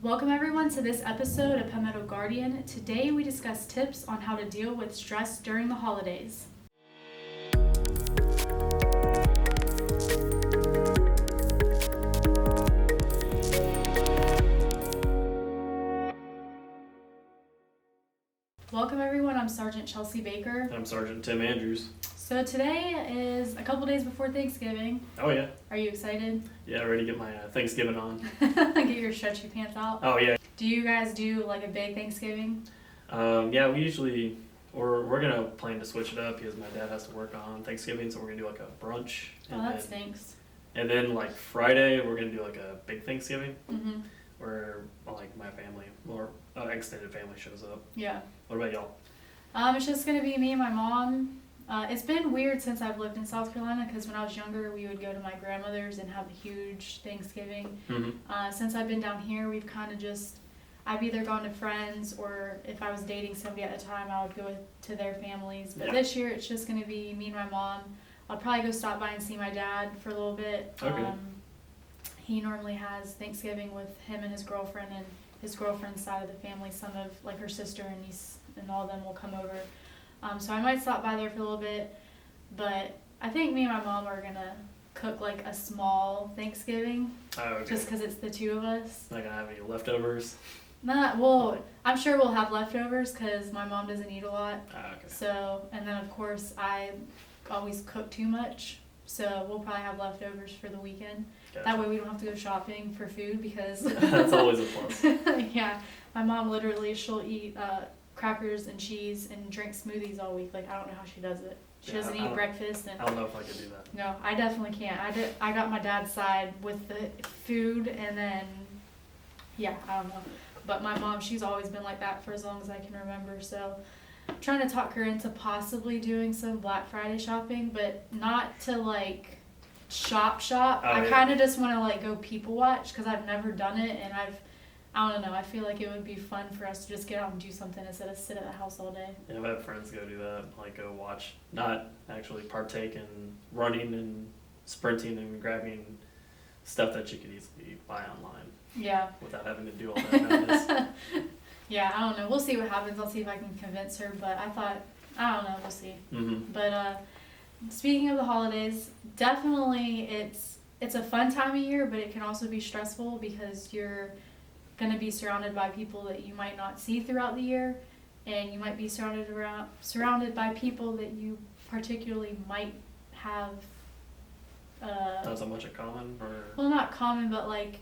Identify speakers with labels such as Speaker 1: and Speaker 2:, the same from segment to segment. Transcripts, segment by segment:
Speaker 1: Welcome everyone to this episode of Palmetto Guardian. Today we discuss tips on how to deal with stress during the holidays. Welcome everyone, I'm Sergeant Chelsea Baker.
Speaker 2: I'm Sergeant Tim Andrews.
Speaker 1: So today is a couple days before Thanksgiving.
Speaker 2: Oh yeah.
Speaker 1: Are you excited?
Speaker 2: Yeah, ready to get my Thanksgiving on.
Speaker 1: Get your stretchy pants out.
Speaker 2: Oh yeah.
Speaker 1: Do you guys do like a big Thanksgiving?
Speaker 2: Yeah, we usually, we're gonna plan to switch it up because my dad has to work on Thanksgiving, so we're gonna do like a brunch.
Speaker 1: Oh, that stinks.
Speaker 2: And then like Friday, we're gonna do like a big Thanksgiving,
Speaker 1: Mm-hmm.
Speaker 2: where like my family or extended family shows up.
Speaker 1: Yeah.
Speaker 2: What about y'all?
Speaker 1: It's just gonna be me and my mom. It's been weird since I've lived in South Carolina because when I was younger, we would go to my grandmother's and have a huge Thanksgiving.
Speaker 2: Mm-hmm.
Speaker 1: Since I've been down here, we've kind of just, I've either gone to friends or if I was dating somebody at the time, I would go to their families. But This year, it's just gonna be me and my mom. I'll probably go stop by and see my dad for a little bit.
Speaker 2: Okay.
Speaker 1: He normally has Thanksgiving with him and his girlfriend and his girlfriend's side of the family. Some of like her sister and niece and all of them will come over. So I might stop by there for a little bit, but I think me and my mom are gonna cook like a small Thanksgiving,
Speaker 2: Oh, okay.
Speaker 1: just because it's the two of us.
Speaker 2: Not gonna have any leftovers.
Speaker 1: Well, I'm sure we'll have leftovers because my mom doesn't eat a lot.
Speaker 2: Okay.
Speaker 1: So, and then of course I always cook too much, so we'll probably have leftovers for the weekend.
Speaker 2: Gotcha.
Speaker 1: That way we don't have to go shopping for food because
Speaker 2: That's always a plus.
Speaker 1: Yeah, my mom literally, she'll eat crackers and cheese and drink smoothies all week. Like, I don't know how she does it. She doesn't eat breakfast. And
Speaker 2: I don't know if I could do that.
Speaker 1: no, I definitely can't. I got my dad's side with the food, and then yeah, I don't know. But my mom, she's always been like that for as long as I can remember. So I'm trying to talk her into possibly doing some Black Friday shopping, but not to like shop.
Speaker 2: Oh,
Speaker 1: I
Speaker 2: yeah.
Speaker 1: kind of just want to like go people watch because I've never done it, and I don't know, I feel like it would be fun for us to just get out and do something instead of sit at the house all day.
Speaker 2: Yeah, I've had friends go do that, like go watch, not actually partake in running and sprinting and grabbing stuff that you could easily buy online.
Speaker 1: Yeah.
Speaker 2: Without having to do all that madness.
Speaker 1: Yeah, I don't know. We'll see what happens. I'll see if I can convince her, but I don't know, we'll see.
Speaker 2: Mm-hmm.
Speaker 1: But speaking of the holidays, definitely it's a fun time of year, but it can also be stressful because you're going to be surrounded by people that you might not see throughout the year, and you might be surrounded by people that you particularly might have
Speaker 2: Not so much in common, or
Speaker 1: well, not common, but like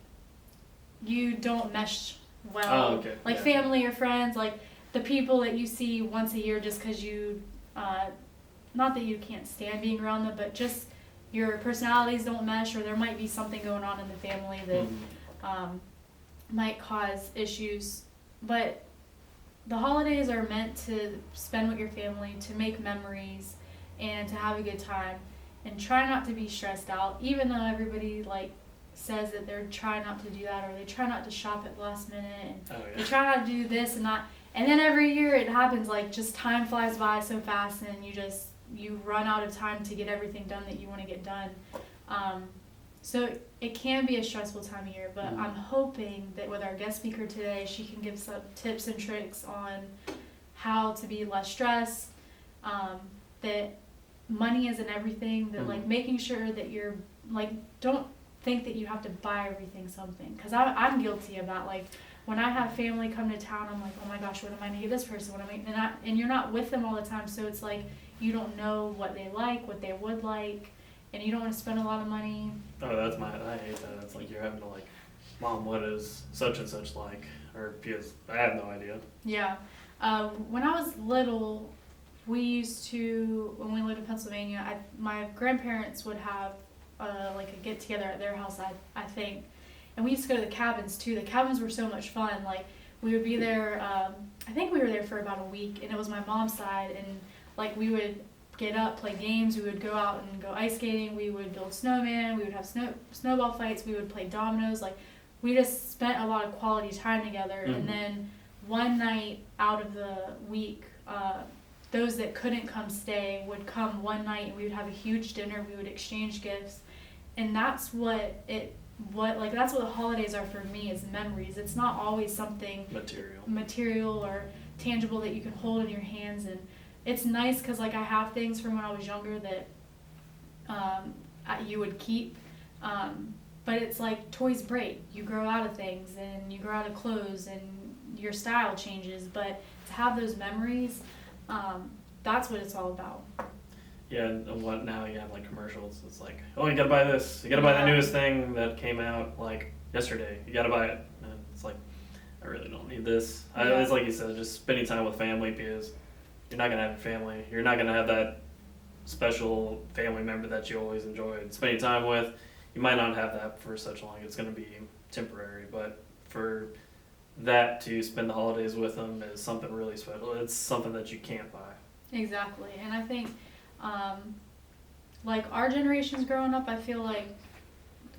Speaker 1: you don't mesh well.
Speaker 2: Oh, okay.
Speaker 1: Like
Speaker 2: Yeah.
Speaker 1: family or friends, like the people that you see once a year just because you not that you can't stand being around them, but just your personalities don't mesh, or there might be something going on in the family that might cause issues. But the holidays are meant to spend with your family, to make memories, and to have a good time. And try not to be stressed out, even though everybody like says that they're trying not to do that, or they try not to shop at the last minute, and they try not to do this and that. And then every year it happens, like just time flies by so fast, and you run out of time to get everything done that you want to get done. So it can be a stressful time of year, but I'm hoping that with our guest speaker today, she can give some tips and tricks on how to be less stressed, that money isn't everything, that like making sure that you're like, don't think that you have to buy everything something, because I'm guilty of that. Like when I have family come to town, I'm like, oh my gosh, what am I gonna get this person, what am I, and you're not with them all the time, so it's like you don't know what they like, what they would like, and you don't want to spend a lot of money.
Speaker 2: I hate that. It's like you're having to like, Mom, what is such and such like? Or because I have no idea.
Speaker 1: Yeah. When I was little, we used to, when we lived in Pennsylvania, my grandparents would have like a get together at their house, I think. And we used to go to the cabins too. The cabins were so much fun. Like we would be there, I think we were there for about a week, and it was my mom's side, and like we would get up, play games, we would go out and go ice skating, we would build snowman, we would have snowball fights, we would play dominoes. Like we just spent a lot of quality time together. And then one night out of the week, those that couldn't come stay would come one night, and we would have a huge dinner, we would exchange gifts, and that's what it that's what the holidays are for me, is memories. It's not always something material or tangible that you can hold in your hands. And it's nice because like I have things from when I was younger that you would keep, but it's like toys break. You grow out of things and you grow out of clothes and your style changes, but to have those memories, that's what it's all about.
Speaker 2: Yeah, and what now you have like commercials. It's like, oh, you gotta buy this. You gotta buy the newest thing that came out like yesterday. You gotta buy it. And it's like, I really don't need this. It's like you said, just spending time with family, because you're not gonna have a family. You're not gonna have that special family member that you always enjoyed spending time with. You might not have that for such long. It's gonna be temporary, but for that to spend the holidays with them is something really special. It's something that you can't buy.
Speaker 1: Exactly, and I think like our generation's growing up, I feel like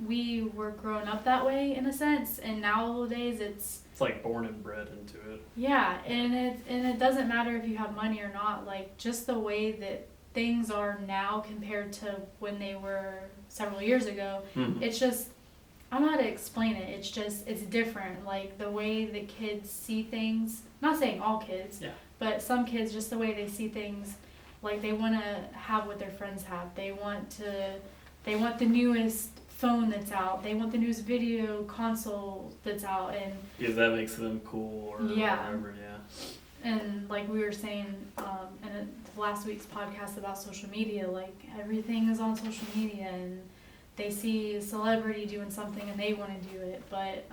Speaker 1: we were growing up that way in a sense, and nowadays it's
Speaker 2: like born and bred into it.
Speaker 1: Yeah, and it doesn't matter if you have money or not. Like just the way that things are now compared to when they were several years ago.
Speaker 2: Mm-hmm.
Speaker 1: It's just, I don't know how to explain it. It's just, it's different. Like the way that kids see things. I'm not saying all kids, but some kids, just the way they see things. Like they want to have what their friends have. They want the newest phone that's out. They want the newest video console that's out, and
Speaker 2: because that makes them cool or whatever.
Speaker 1: And like we were saying in last week's podcast about social media, like everything is on social media, and they see a celebrity doing something and they want to do it. But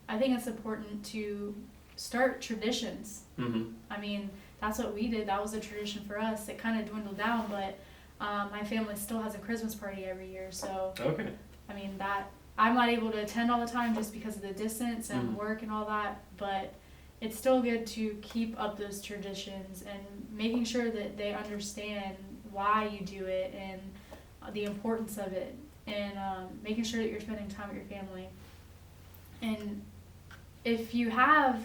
Speaker 1: I think it's important to start traditions.
Speaker 2: Mm-hmm.
Speaker 1: I mean, that's what we did. That was a tradition for us. It kind of dwindled down, but my family still has a Christmas party every year. So,
Speaker 2: okay.
Speaker 1: I mean, that I'm not able to attend all the time just because of the distance and work and all that, but it's still good to keep up those traditions and making sure that they understand why you do it and the importance of it, and making sure that you're spending time with your family. And if you have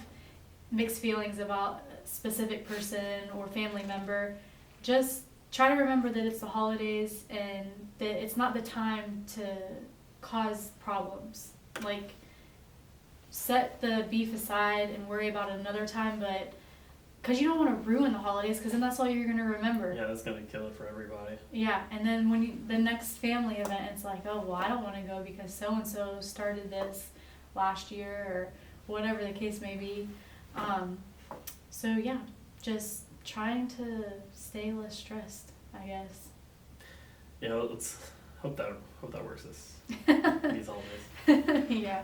Speaker 1: mixed feelings about a specific person or family member, just try to remember that it's the holidays and that it's not the time to cause problems. Like, set the beef aside and worry about it another time, but because you don't want to ruin the holidays, because then that's all you're going to remember.
Speaker 2: Yeah, that's going to kill it for everybody.
Speaker 1: Yeah, and then when the next family event, it's like, oh, well, I don't want to go because so-and-so started this last year, or whatever the case may be. So yeah, just trying to stay less stressed, I guess.
Speaker 2: Yeah, let's hope that works these holidays.
Speaker 1: Yeah,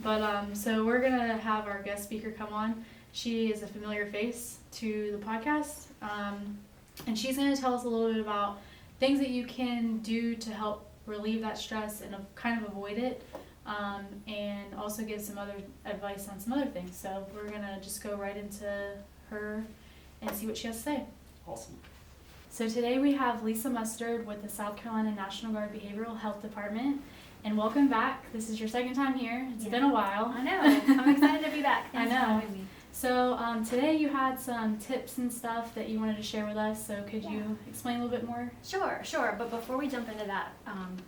Speaker 1: but so we're gonna have our guest speaker come on. She is a familiar face to the podcast, and she's gonna tell us a little bit about things that you can do to help relieve that stress and kind of avoid it, and also give some other advice on some other things. So we're gonna just go right into her and see what she has to say.
Speaker 2: Awesome.
Speaker 1: So today we have Lisa Mustard with the South Carolina National Guard Behavioral Health Department. And welcome back. This is your second time here. It's been a while.
Speaker 3: I know. I'm excited to be back. Thanks
Speaker 1: I know.
Speaker 3: for having me.
Speaker 1: So today you had some tips and stuff that you wanted to share with us. So could you explain a little bit more?
Speaker 3: Sure. But before we jump into that,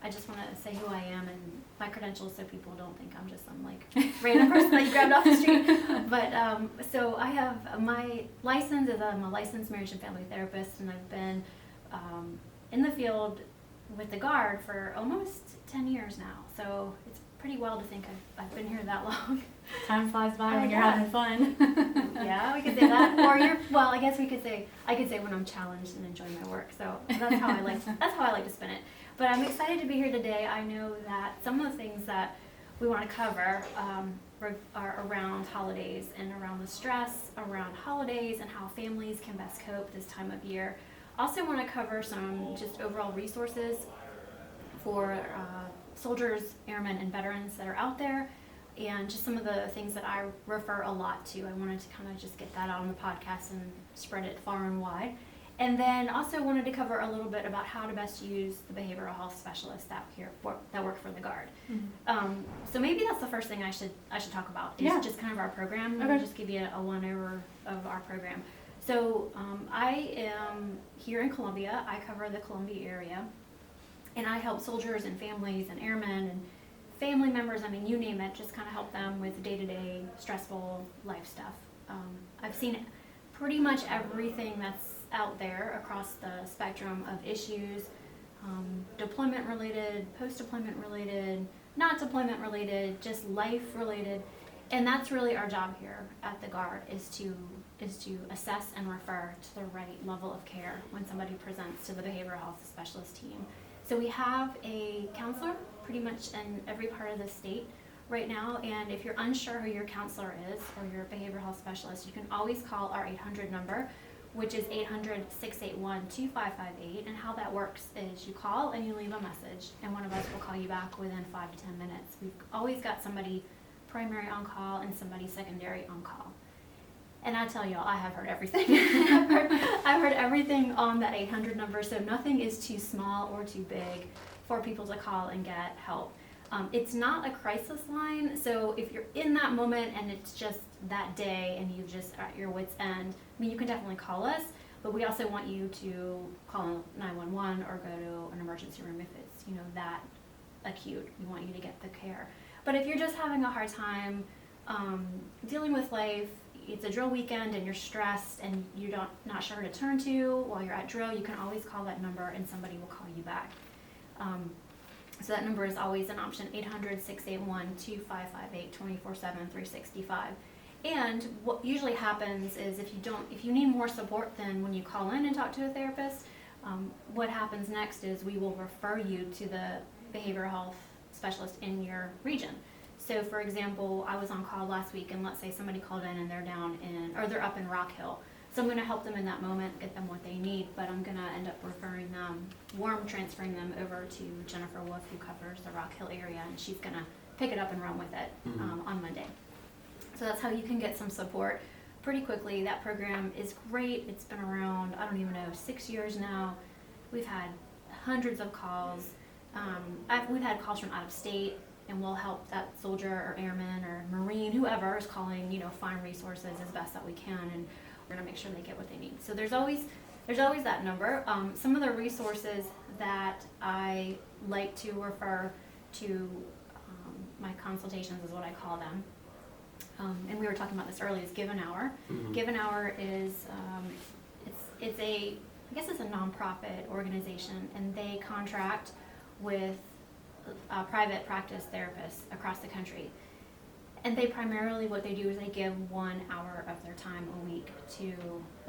Speaker 3: I just want to say who I am and my credentials so people don't think I'm just some like random person that you grabbed off the street. But so I have my license is I'm a licensed marriage and family therapist, and I've been in the field with the Guard for almost 10 years now. So it's pretty wild to think I've been here that long.
Speaker 1: Time flies by when you're having fun.
Speaker 3: Yeah, we could say that. Or I guess I could say when I'm challenged and enjoy my work. So that's how I like to spin it. But I'm excited to be here today. I know that some of the things that we want to cover are around holidays and around the stress around holidays and how families can best cope this time of year. Also want to cover some just overall resources for soldiers, airmen, and veterans that are out there, and just some of the things that I refer a lot to. I wanted to kind of just get that out on the podcast and spread it far and wide. And then also wanted to cover a little bit about how to best use the behavioral health specialists that work for the Guard. Mm-hmm. So maybe that's the first thing I should talk about is just kind of our program. Let me just give you a one-over of our program. So I am here in Columbia. I cover the Columbia area, and I help soldiers and families and airmen and family members, I mean, you name it, just kind of help them with day-to-day stressful life stuff. I've seen pretty much everything that's out there across the spectrum of issues, deployment related, post-deployment related, not deployment related, just life related. And that's really our job here at the Guard, is to assess and refer to the right level of care when somebody presents to the behavioral health specialist team. So we have a counselor pretty much in every part of the state right now, and if you're unsure who your counselor is or your behavioral health specialist, you can always call our 800 number, which is 800-681-2558. And how that works is you call and you leave a message, and one of us will call you back within 5 to 10 minutes. We've always got somebody primary on call and somebody secondary on call. And I tell y'all, I have heard everything. I've heard everything on that 800 number, so nothing is too small or too big for people to call and get help. It's not a crisis line, so if you're in that moment and it's just that day and you just are at your wit's end, I mean, you can definitely call us, but we also want you to call 911 or go to an emergency room if it's, that acute. We want you to get the care. But if you're just having a hard time dealing with life, it's a drill weekend and you're stressed and you're not sure who to turn to while you're at drill, you can always call that number and somebody will call you back. So that number is always an option, 800-681-2558, 24/7, 365. And what usually happens is if you need more support than when you call in and talk to a therapist, what happens next is we will refer you to the behavioral health specialist in your region. So for example, I was on call last week, and let's say somebody called in and they're they're up in Rock Hill. So I'm going to help them in that moment, get them what they need, but I'm going to end up transferring them over to Jennifer Wolf, who covers the Rock Hill area, and she's going to pick it up and run with it on Monday. So that's how you can get some support pretty quickly. That program is great. It's been around, 6 years now. We've had hundreds of calls. We've had calls from out of state, and we'll help that soldier or airman or Marine, whoever is calling, find resources as best that we can, and we're gonna make sure they get what they need. So there's always that number. Some of the resources that I like to refer to, my consultations is what I call them. And we were talking about this earlier, is Give an Hour.
Speaker 2: Mm-hmm.
Speaker 3: Give an Hour is, it's a nonprofit organization, and they contract with private practice therapists across the country. And they primarily, what they do is they give 1 hour of their time a week to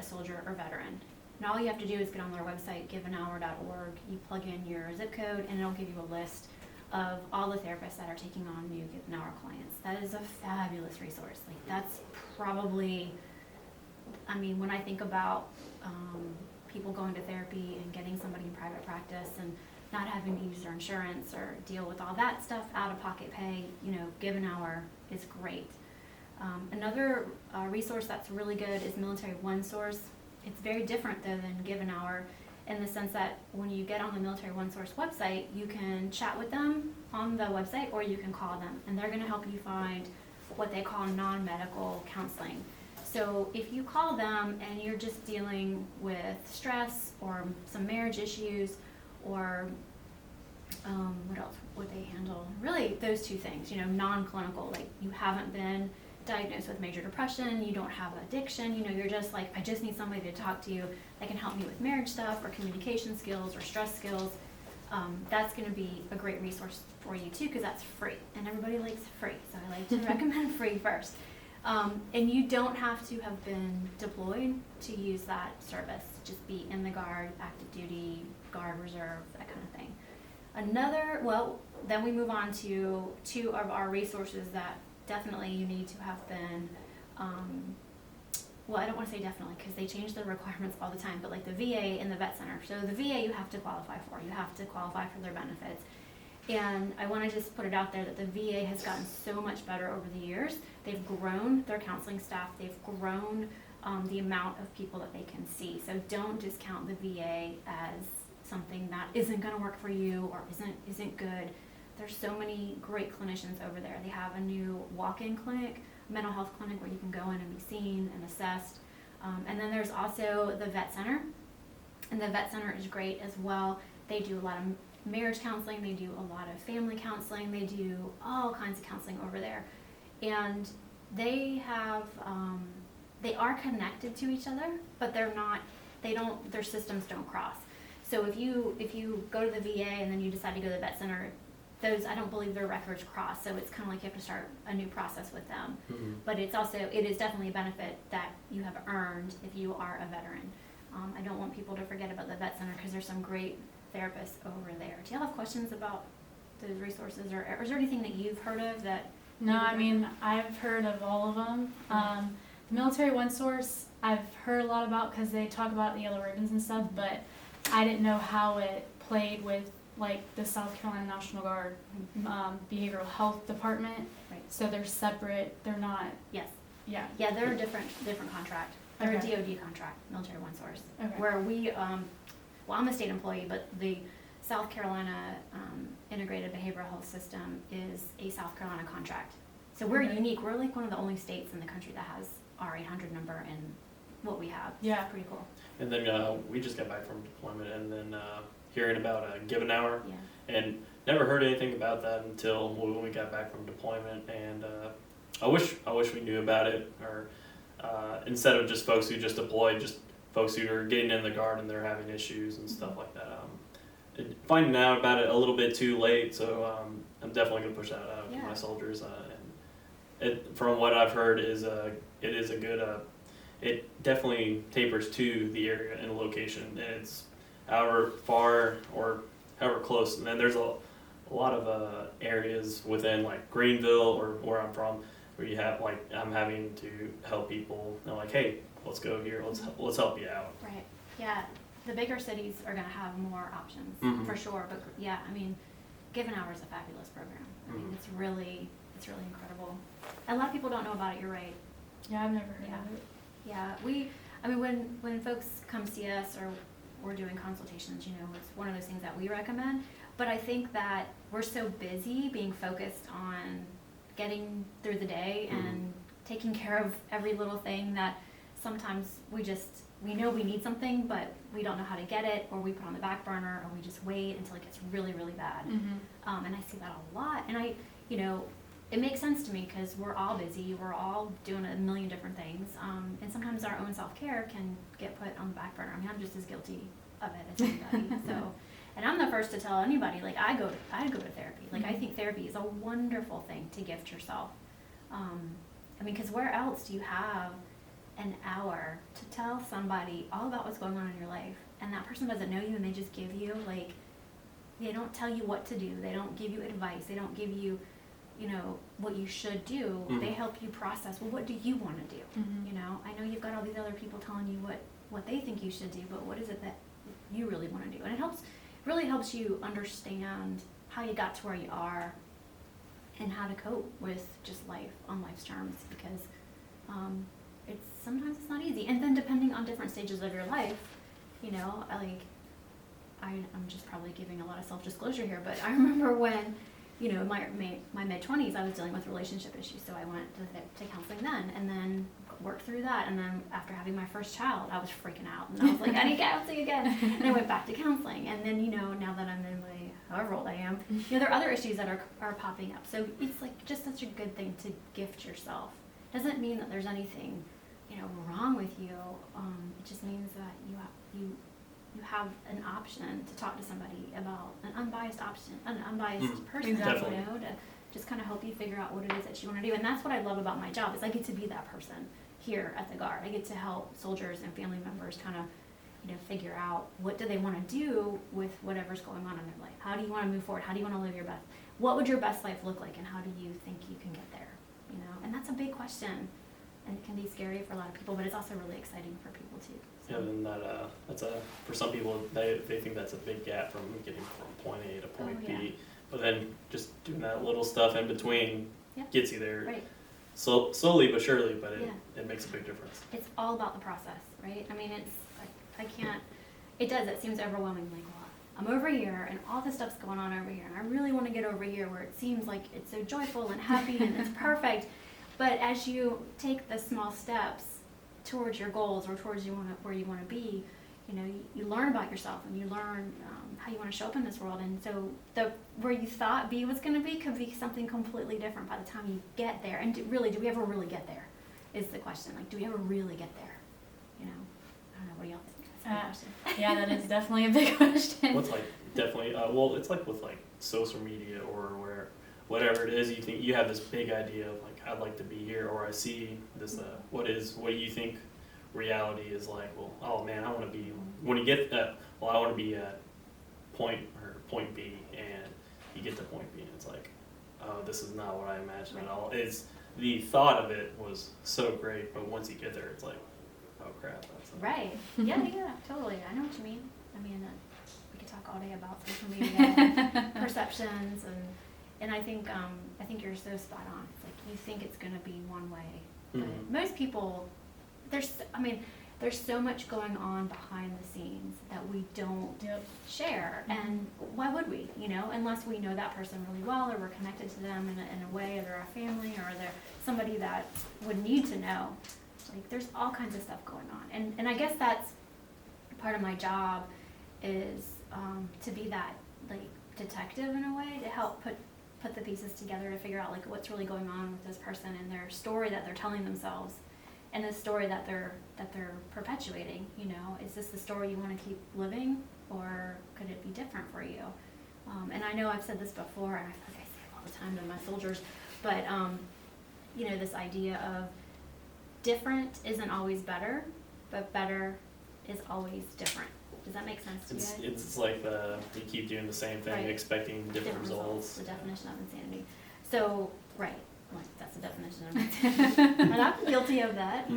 Speaker 3: a soldier or veteran. And all you have to do is get on their website, giveanhour.org, you plug in your zip code, and it'll give you a list of all the therapists that are taking on new Give an Hour clients. That is a fabulous resource. Like, that's probably, when I think about people going to therapy and getting somebody in private practice and not having to use their insurance or deal with all that stuff, out-of-pocket pay, Give an Hour is great. Another resource that's really good is Military One Source. It's very different though than Give an Hour in the sense that when you get on the Military One Source website, you can chat with them on the website or you can call them, and they're going to help you find what they call non-medical counseling. So if you call them and you're just dealing with stress or some marriage issues, or what else would they handle? Really, those two things, non-clinical, like you haven't been diagnosed with major depression, you don't have addiction, you're just like, I just need somebody to talk to that can help me with marriage stuff or communication skills or stress skills. That's going to be a great resource for you too, because that's free, and everybody likes free, so I like to recommend free first. And you don't have to have been deployed to use that service. Just be in the Guard, active duty, Guard Reserve, that kind of thing. Then we move on to two of our resources that definitely you need to have been, I don't want to say definitely because they change the requirements all the time, but like the VA and the Vet Center. So the VA you have to qualify for. You have to qualify for their benefits. And I want to just put it out there that the VA has gotten so much better over the years. They've grown their counseling staff. They've grown the amount of people that they can see. So don't discount the VA as something that isn't going to work for you or isn't good. There's so many great clinicians over there. They have a new walk-in clinic, mental health clinic, where you can go in and be seen and assessed. And then there's also the Vet Center. And the Vet Center is great as well. They do a lot of marriage counseling, they do a lot of family counseling, they do all kinds of counseling over there. And they have, they are connected to each other, but they're not, their systems don't cross. So if you go to the VA and then you decide to go to the vet center, those, I don't believe their records cross, so it's kind of like you have to start a new process with them.
Speaker 2: Mm-hmm.
Speaker 3: But it is definitely a benefit that you have earned if you are a veteran. I don't want people to forget about the vet center because there's some great therapists over there. Do you have questions about those resources, or is there anything that you've heard of that?
Speaker 1: No, I mean, I've heard of all of them. The Military One Source, I've heard a lot about because they talk about the yellow ribbons and stuff, but I didn't know how it played with like the South Carolina National Guard behavioral health department.
Speaker 3: Right.
Speaker 1: So they're separate. They're not.
Speaker 3: Yes.
Speaker 1: Yeah.
Speaker 3: Yeah, they're a different contract. They're
Speaker 1: Okay.
Speaker 3: a DoD contract, Military One Source.
Speaker 1: Okay.
Speaker 3: Where we, well, I'm a state employee, but the South Carolina Integrated Behavioral Health System is a South Carolina contract. So we're
Speaker 1: Okay.
Speaker 3: unique. We're like one of the only states in the country that has our 800 number and what we have.
Speaker 1: Yeah.
Speaker 3: It's pretty cool.
Speaker 2: And then we just got back from deployment, and then hearing about Give an Hour,
Speaker 3: Yeah.
Speaker 2: and never heard anything about that until when we got back from deployment. And I wish we knew about it, or instead of just folks who just deployed, just folks who are getting in the Guard and they're having issues and stuff like that. Finding out about it a little bit too late, so I'm definitely gonna push that out to
Speaker 3: Yeah.
Speaker 2: my soldiers. And from what I've heard, it is a good. It definitely tapers to the area and location. And it's however far or however close. And then there's a lot of areas within like Greenville or where I'm from where you have like I'm having to help people. They're like, hey, let's go here. Let's help you out.
Speaker 3: Right. Yeah. The bigger cities are going to have more options
Speaker 2: Mhm.
Speaker 3: for sure. But yeah, I mean, Give an Hour is a fabulous program. I mean,
Speaker 2: Mhm.
Speaker 3: it's really incredible. A lot of people don't know about it. You're right.
Speaker 1: Yeah, I've never heard
Speaker 3: Yeah.
Speaker 1: of it.
Speaker 3: Yeah, I mean, when folks come see us or we're doing consultations, you know, it's one of those things that we recommend. But I think that we're so busy being focused on getting through the day and taking care of every little thing that sometimes we know we need something, but we don't know how to get it, or we put on the back burner, or we just wait until it gets really, really bad.
Speaker 1: Mm-hmm.
Speaker 3: And I see that a lot. And it makes sense to me because we're all busy. We're all doing a million different things. And sometimes our own self-care can get put on the back burner. I mean, I'm just as guilty of it as anybody. So, and I'm the first to tell anybody, like, I go to therapy. Like, I think therapy is a wonderful thing to gift yourself. I mean, because where else do you have an hour to tell somebody all about what's going on in your life, and that person doesn't know you, and they just give you, like, they don't tell you what to do. They don't give you advice. They don't give you, what you should do.
Speaker 2: Mhm.
Speaker 3: They help you process, well, what do you want to do?
Speaker 1: Mm-hmm.
Speaker 3: I know you've got all these other people telling you what they think you should do, but what is it that you really want to do? And it really helps you understand how you got to where you are and how to cope with just life on life's terms, because sometimes it's not easy. And then depending on different stages of your life, I'm just probably giving a lot of self-disclosure here, but I remember when, in my mid-20s, I was dealing with relationship issues, so I went to counseling then, and then worked through that, and then after having my first child, I was freaking out, and I was like, I need counseling again, and I went back to counseling, and then, now that I'm in my, however old I am, there are other issues that are popping up, so it's like just such a good thing to gift yourself. Doesn't mean that there's anything, wrong with you, it just means that you have an option to talk to somebody about an unbiased person,
Speaker 1: Exactly.
Speaker 3: to just kind of help you figure out what it is that you want to do. And that's what I love about my job, is I get to be that person here at the Guard. I get to help soldiers and family members kind of, figure out what do they want to do with whatever's going on in their life. How do you want to move forward? How do you want to live your best? What would your best life look like, and how do you think you can get there? And that's a big question, and it can be scary for a lot of people, but it's also really exciting for people too.
Speaker 2: Yeah, and that's for some people they think that's a big gap from getting from point A to point B.
Speaker 3: Yeah.
Speaker 2: But then just doing that little stuff in between gets you there.
Speaker 3: Right.
Speaker 2: So slowly but surely, but
Speaker 3: Yeah.
Speaker 2: it makes a big difference.
Speaker 3: It's all about the process, right? I mean, it's like, it seems overwhelming, like, well, I'm over here and all this stuff's going on over here, and I really want to get over here where it seems like it's so joyful and happy and it's perfect. But as you take the small steps towards your goals or towards where you want to be, you learn about yourself, and you learn how you want to show up in this world. And so where you thought B was going to be could be something completely different by the time you get there. And do we ever really get there is the question. Like, do we ever really get there? I don't know, what do y'all think? That's a good question.
Speaker 1: Yeah, that is definitely a big question.
Speaker 2: What's like definitely well, it's like with like social media or whatever it is, you think you have this big idea of like, I'd like to be here, or I see this what you think reality is like. Well, oh man, I want to be, when you get I want to be at point B, and you get to point B and it's like, oh, this is not what I imagined at all. It's the thought of it was so great, but once you get there it's like, oh crap, that's
Speaker 3: Right. Yeah, totally. I know what you mean. I mean, we could talk all day about social media and perceptions, and I think you're so spot on. It's like, you think it's going to be one way, but most people, there's so much going on behind the scenes that we don't share, and why would we? Unless we know that person really well, or we're connected to them in a way, or they're a family, or they're somebody that would need to know. Like, there's all kinds of stuff going on, and I guess that's part of my job is to be that like detective in a way, to help put the pieces together to figure out like what's really going on with this person and their story that they're telling themselves, and the story that they're perpetuating. Is this the story you want to keep living, or could it be different for you? And I know I've said this before, and I feel like I say it all the time to my soldiers, but this idea of different isn't always better, but better is always different. Does that make sense to you guys?
Speaker 2: It's like you keep doing the same thing,
Speaker 3: Right.
Speaker 2: expecting different results.
Speaker 3: The definition of insanity. So, right, like that's the definition of insanity. And I'm guilty of that,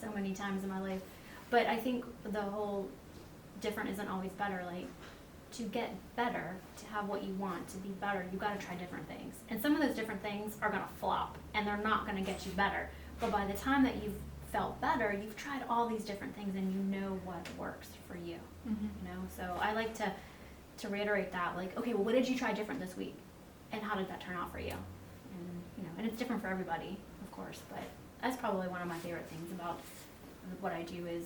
Speaker 3: so many times in my life. But I think the whole different isn't always better. Like, to get better, to have what you want, to be better, you got to try different things. And some of those different things are going to flop, and they're not going to get you better. But by the time that you've felt better, you've tried all these different things, and you know what works for you. So I like to reiterate that, like, okay, well, what did you try different this week, and how did that turn out for you? And and it's different for everybody, of course, but that's probably one of my favorite things about what I do is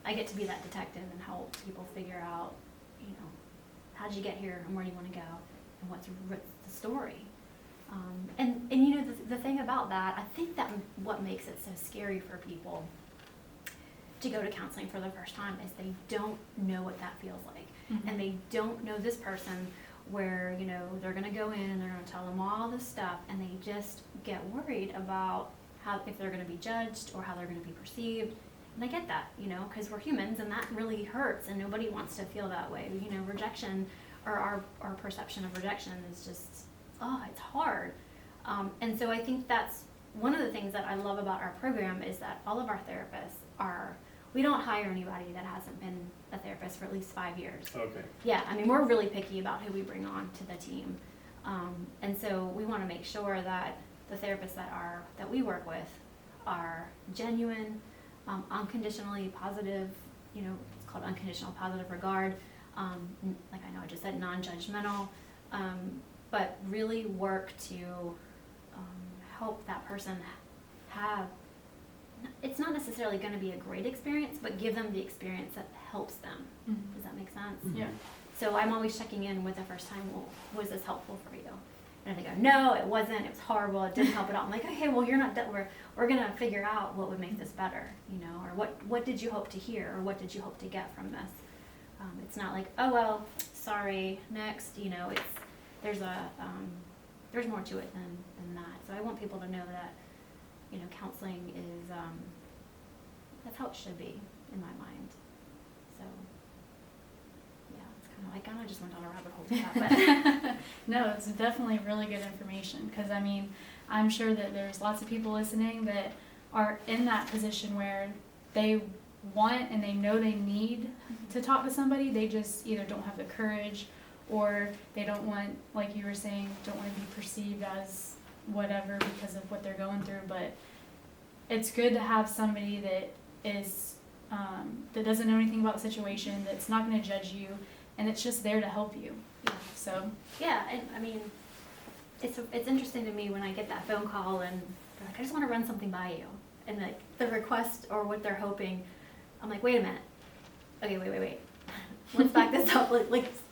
Speaker 3: I get to be that detective and help people figure out, how did you get here, and where do you want to go, and what's the story. And the thing about that, I think that what makes it so scary for people to go to counseling for the first time is they don't know what that feels like. And they don't know this person where, they're going to go in and they're going to tell them all this stuff, and they just get worried about if they're going to be judged or how they're going to be perceived. And I get that, because we're humans, and that really hurts, and nobody wants to feel that way. Rejection, or our perception of rejection is just, it's hard. And so I think that's one of the things that I love about our program is that all of our therapists we don't hire anybody that hasn't been a therapist for at least 5 years.
Speaker 2: Okay.
Speaker 3: Yeah, we're really picky about who we bring on to the team. And so we want to make sure that the therapists that we work with are genuine, unconditionally positive, it's called unconditional positive regard, like I know I just said, non-judgmental, but really work to help that person have, it's not necessarily going to be a great experience, but give them the experience that helps them. Does that make sense?
Speaker 1: Yeah.
Speaker 3: So I'm always checking in with the first time, well, was this helpful for you? And if they go, no, it wasn't, it was horrible, it didn't help at all. I'm like, okay, well, you're not done. We're going to figure out what would make this better, or what did you hope to hear, or what did you hope to get from this? It's not like, oh, well, sorry, next, there's more to it than that. So I want people to know that, counseling is, that's how it should be in my mind. So, yeah, it's kind of like, I kind of just went down a rabbit hole with that, but.
Speaker 1: No, it's definitely really good information, because I'm sure that there's lots of people listening that are in that position where they want and they know they need to talk to somebody. They just either don't have the courage, or they don't want, like you were saying, don't want to be perceived as whatever because of what they're going through. But it's good to have somebody that is that doesn't know anything about the situation, that's not going to judge you, and it's just there to help you. So
Speaker 3: yeah, and it's interesting to me when I get that phone call and they're like, I just want to run something by you, and like the request or what they're hoping, I'm like, wait a minute, okay, wait. Let's back this up.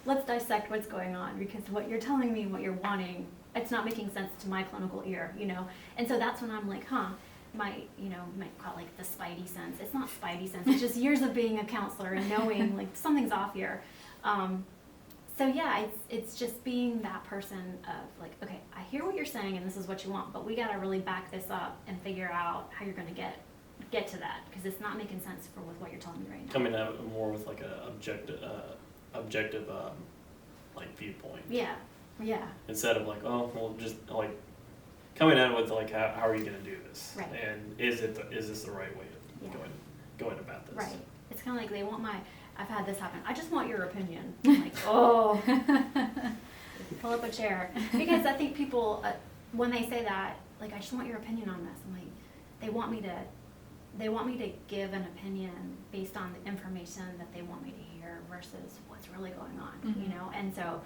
Speaker 3: Let's dissect what's going on, because what you're telling me and what you're wanting, it's not making sense to my clinical ear, you know? And so that's when I'm like, you might call it like the spidey sense. It's not spidey sense. It's just years of being a counselor and knowing like something's off here. So yeah, it's just being that person of like, okay, I hear what you're saying and this is what you want, but we gotta really back this up and figure out how you're gonna get to that, because it's not making sense with what you're telling me right now.
Speaker 2: Coming at it more with like a objective like viewpoint.
Speaker 3: Yeah.
Speaker 2: Instead of like, oh, well, just like coming at it with like, how are you going to do this?
Speaker 3: Right.
Speaker 2: And is this the right way of going about this?
Speaker 3: Right. It's kind of like they want I've had this happen. I just want your opinion. I'm like, oh, pull up a chair. Because I think people, when they say that, like, I just want your opinion on this. I'm like, they want me to give an opinion based on the information that they want me to hear versus what's really going on, you know? And so,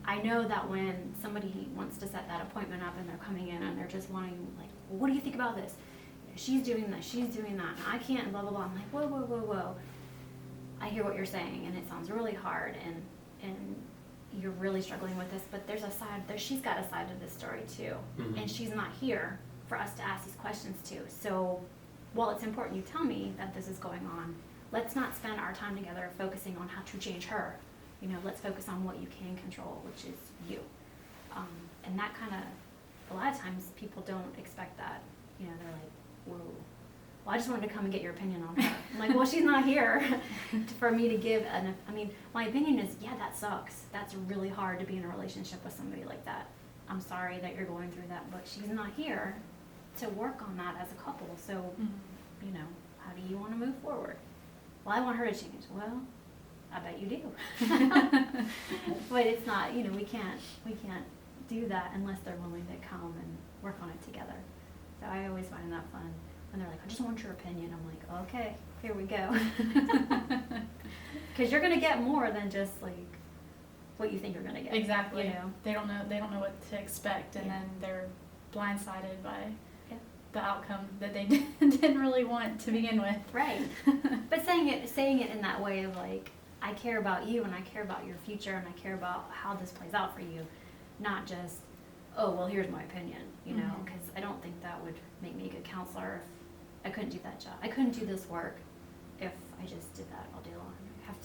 Speaker 3: I know that when somebody wants to set that appointment up and they're coming in and they're just wanting, like, well, what do you think about this? She's doing this, she's doing that, and I can't, blah, blah, blah. I'm like, whoa. I hear what you're saying, and it sounds really hard, and you're really struggling with this, but she's got a side to this story too, and she's not here for us to ask these questions to. So while it's important you tell me that this is going on, let's not spend our time together focusing on how to change her. You know, let's focus on what you can control, which is you. And that kind of, a lot of times people don't expect that. You know, they're like, whoa, well, I just wanted to come and get your opinion on her. I'm like, well, she's not here for me to give my opinion is, yeah, that sucks. That's really hard to be in a relationship with somebody like that. I'm sorry that you're going through that, but she's not here to work on that as a couple. So, you know, how do you want to move forward? Well, I want her to change. Well, I bet you do. But it's not, you know, we can't do that unless they're willing to come and work on it together. So I always find that fun when they're like, I just want your opinion. I'm like, okay, here we go. Because you're gonna get more than just like what you think you're gonna get.
Speaker 1: Exactly.
Speaker 3: You know?
Speaker 1: They don't know what to expect, and then they're blindsided by the outcome that they didn't really want to begin with.
Speaker 3: Right. But saying it in that way of like, I care about you and I care about your future and I care about how this plays out for you, not just, oh, well, here's my opinion, you know, because I don't think that would make me a good counselor if I couldn't do that job. I couldn't do this work if I just did that all day long.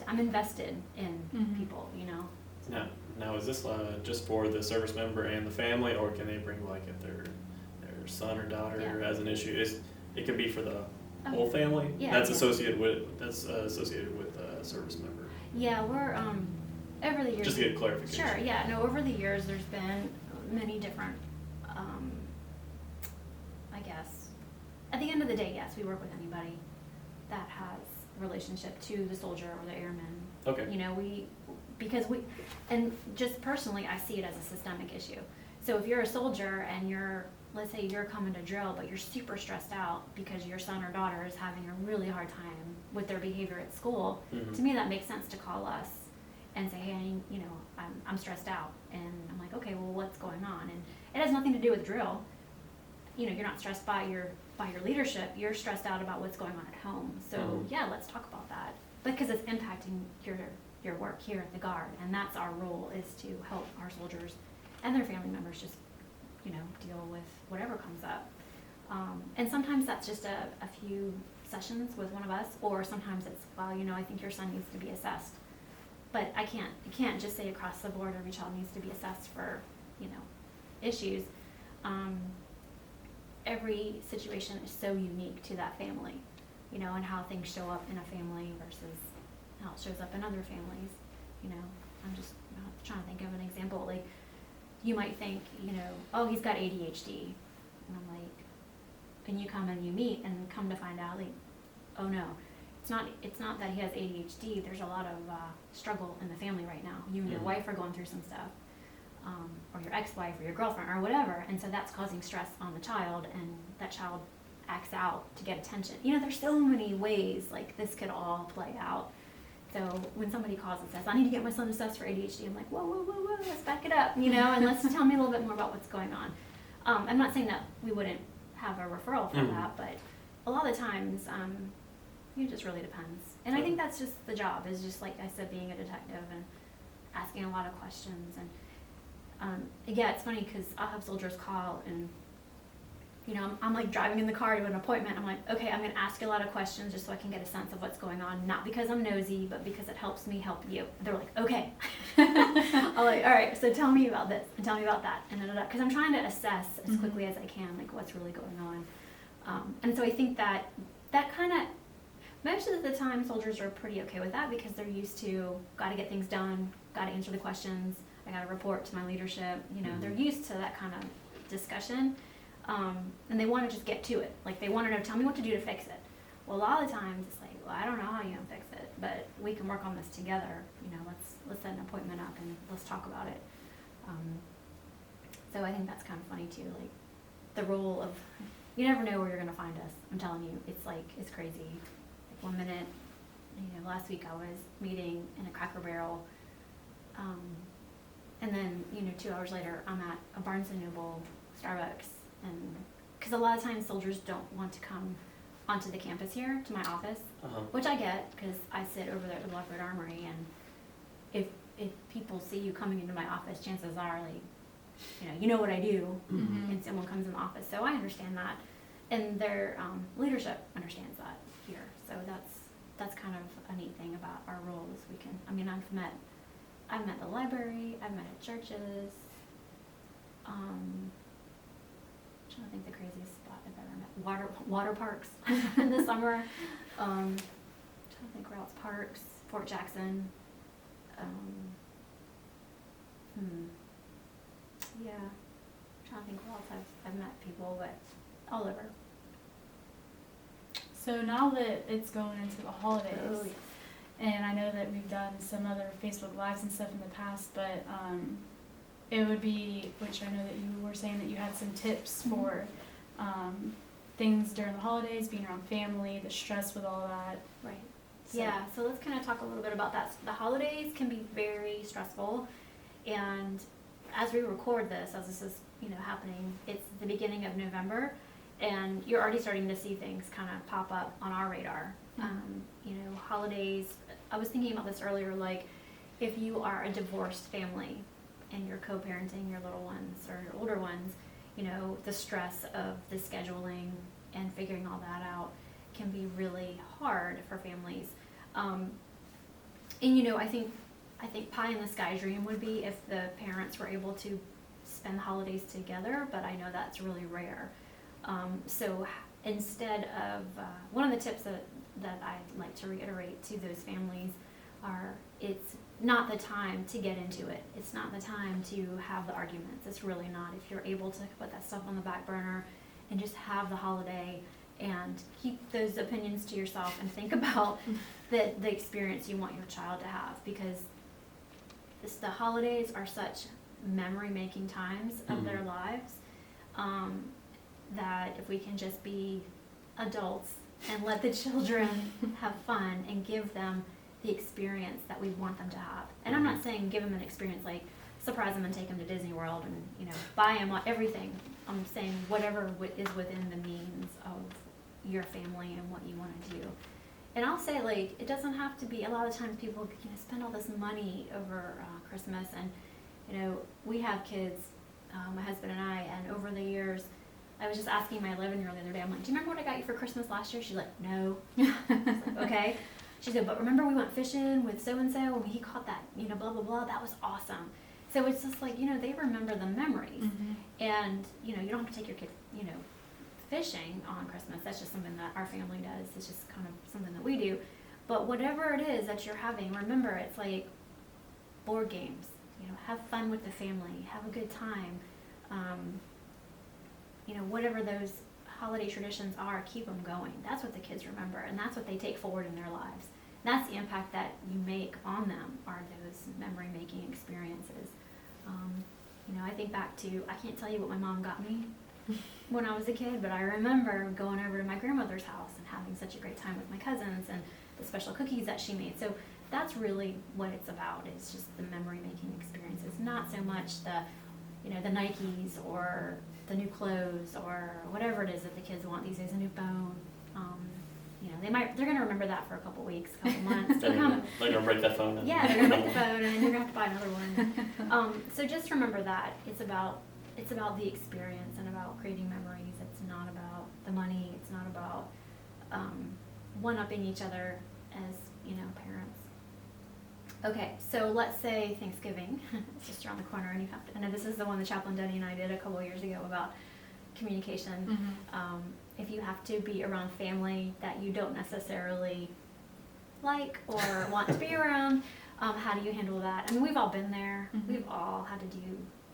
Speaker 3: I'm invested in people, you know. So.
Speaker 2: Now is this just for the service member and the family, or can they bring like if their son or daughter has an issue? It can be for the whole family. That's associated with a service member.
Speaker 3: Yeah, we're over the years.
Speaker 2: Just to get clarification.
Speaker 3: Sure. Yeah. No. Over the years, there's been many different. I guess at the end of the day, yes, we work with anybody that has a relationship to the soldier or the airman.
Speaker 2: Okay.
Speaker 3: You know, and just personally, I see it as a systemic issue. So if you're a soldier and let's say you're coming to drill, but you're super stressed out because your son or daughter is having a really hard time with their behavior at school, to me that makes sense to call us and say, hey, you know, I'm stressed out. And I'm like, okay, well, what's going on? And it has nothing to do with drill. You know, you're not stressed by your leadership. You're stressed out about what's going on at home. So yeah, let's talk about that, because it's impacting your work here at the Guard, and that's our role, is to help our soldiers and their family members just, you know, deal with whatever comes up. And sometimes that's just a few sessions with one of us, or sometimes it's, well, you know, I think your son needs to be assessed. But you can't just say across the board every child needs to be assessed for, you know, issues. Every situation is so unique to that family, you know, and how things show up in a family versus how it shows up in other families. You know, I'm just trying to think of an example. Like, you might think, you know, oh, he's got ADHD. And I'm like, and you come and you meet and come to find out, like, oh no, it's not that he has ADHD. There's a lot of struggle in the family right now. You and your wife are going through some stuff, or your ex-wife or your girlfriend or whatever, and so that's causing stress on the child, and that child acts out to get attention. You know, there's so many ways like this could all play out. So when somebody calls and says, I need to get my son assessed for ADHD, I'm like, whoa, let's back it up, you know, and let's tell me a little bit more about what's going on. I'm not saying that we wouldn't have a referral for that, but a lot of times, It just really depends. And I think that's just the job, is just like I said, being a detective and asking a lot of questions. And yeah, it's funny because I'll have soldiers call and, you know, I'm like driving in the car to an appointment. I'm like, okay, I'm going to ask you a lot of questions just so I can get a sense of what's going on. Not because I'm nosy, but because it helps me help you. They're like, okay. I'm like, all right, so tell me about this and tell me about that. And because I'm trying to assess as quickly as I can, like what's really going on. And so I think that kind of, most of the time soldiers are pretty okay with that because they're used to, got to get things done, got to answer the questions, I got to report to my leadership. You know, they're used to that kind of discussion. And they want to just get to it. Like they want to know, tell me what to do to fix it. Well, a lot of the times it's like, well, I don't know how you're gonna fix it, but we can work on this together. You know, let's set an appointment up and let's talk about it. So I think that's kind of funny too. Like the role of, you never know where you're gonna find us. I'm telling you, it's crazy. Like 1 minute, you know, last week I was meeting in a Cracker Barrel, and then 2 hours later I'm at a Barnes and Noble, Starbucks. And because a lot of times soldiers don't want to come onto the campus here to my office, which I get because I sit over there at the Blackbird Armory, and if people see you coming into my office, chances are like, you know what I do, and someone comes in the office. So I understand that, and their leadership understands that here. So that's kind of a neat thing about our roles. I've met the library, I've met at churches. I think the craziest spot I've ever met, water parks in the summer. Trying to think where else, parks, Fort Jackson. Yeah, trying to think where else I've met people, but all over.
Speaker 1: So now that it's going into the holidays,
Speaker 3: Oh, yes.
Speaker 1: and I know that we've done some other Facebook Lives and stuff in the past, but it would be, which I know that you were saying that you had some tips for things during the holidays, being around family, the stress with all that.
Speaker 3: Right.
Speaker 1: So.
Speaker 3: Yeah, so let's kind of talk a little bit about that. The holidays can be very stressful, and as we record this, as this is happening, it's the beginning of November, and you're already starting to see things kind of pop up on our radar. Holidays, I was thinking about this earlier, like if you are a divorced family and you're co-parenting your little ones or your older ones, the stress of the scheduling and figuring all that out can be really hard for families. I think pie in the sky dream would be if the parents were able to spend the holidays together, but I know that's really rare. So instead of, one of the tips that I'd like to reiterate to those families are, it's not the time to get into it. It's not the time to have the arguments. It's really not. If you're able to put that stuff on the back burner and just have the holiday and keep those opinions to yourself and think about the experience you want your child to have, because the holidays are such memory-making times of their lives, that if we can just be adults and let the children have fun and give them the experience that we want them to have. And I'm not saying give them an experience like surprise them and take them to Disney World and buy them everything. I'm saying whatever is within the means of your family and what you want to do. And I'll say, like, it doesn't have to be, a lot of times people spend all this money over Christmas, and we have kids, my husband and I, and over the years, I was just asking my 11-year-old the other day, I'm like, do you remember what I got you for Christmas last year? She's like, no. I was like, okay. She said, but remember we went fishing with so-and-so and he caught that, blah, blah, blah, that was awesome. So it's just like, they remember the memories. And, you don't have to take your kid, fishing on Christmas. That's just something that our family does. It's just kind of something that we do. But whatever it is that you're having, remember, it's like board games. Have fun with the family. Have a good time. Whatever those holiday traditions are, keep them going. That's what the kids remember, and that's what they take forward in their lives. And that's the impact that you make on them, are those memory-making experiences. I think back to, I can't tell you what my mom got me when I was a kid, but I remember going over to my grandmother's house and having such a great time with my cousins and the special cookies that she made. So that's really what it's about, is just the memory-making experiences, not so much the Nikes or the new clothes or whatever it is that the kids want these days, a new phone. they're gonna remember that for a couple weeks, a couple months. They're gonna
Speaker 2: break that phone.
Speaker 3: yeah, they're gonna break the phone, and then you're gonna have to buy another one. So just remember that it's about the experience and about creating memories. It's not about the money. It's not about one-upping each other as parents. Okay, so let's say Thanksgiving is just around the corner, and you have to. I know this is the one the chaplain Denny and I did a couple years ago about communication. If you have to be around family that you don't necessarily like or want to be around, how do you handle that? I mean, we've all been there. We've all had to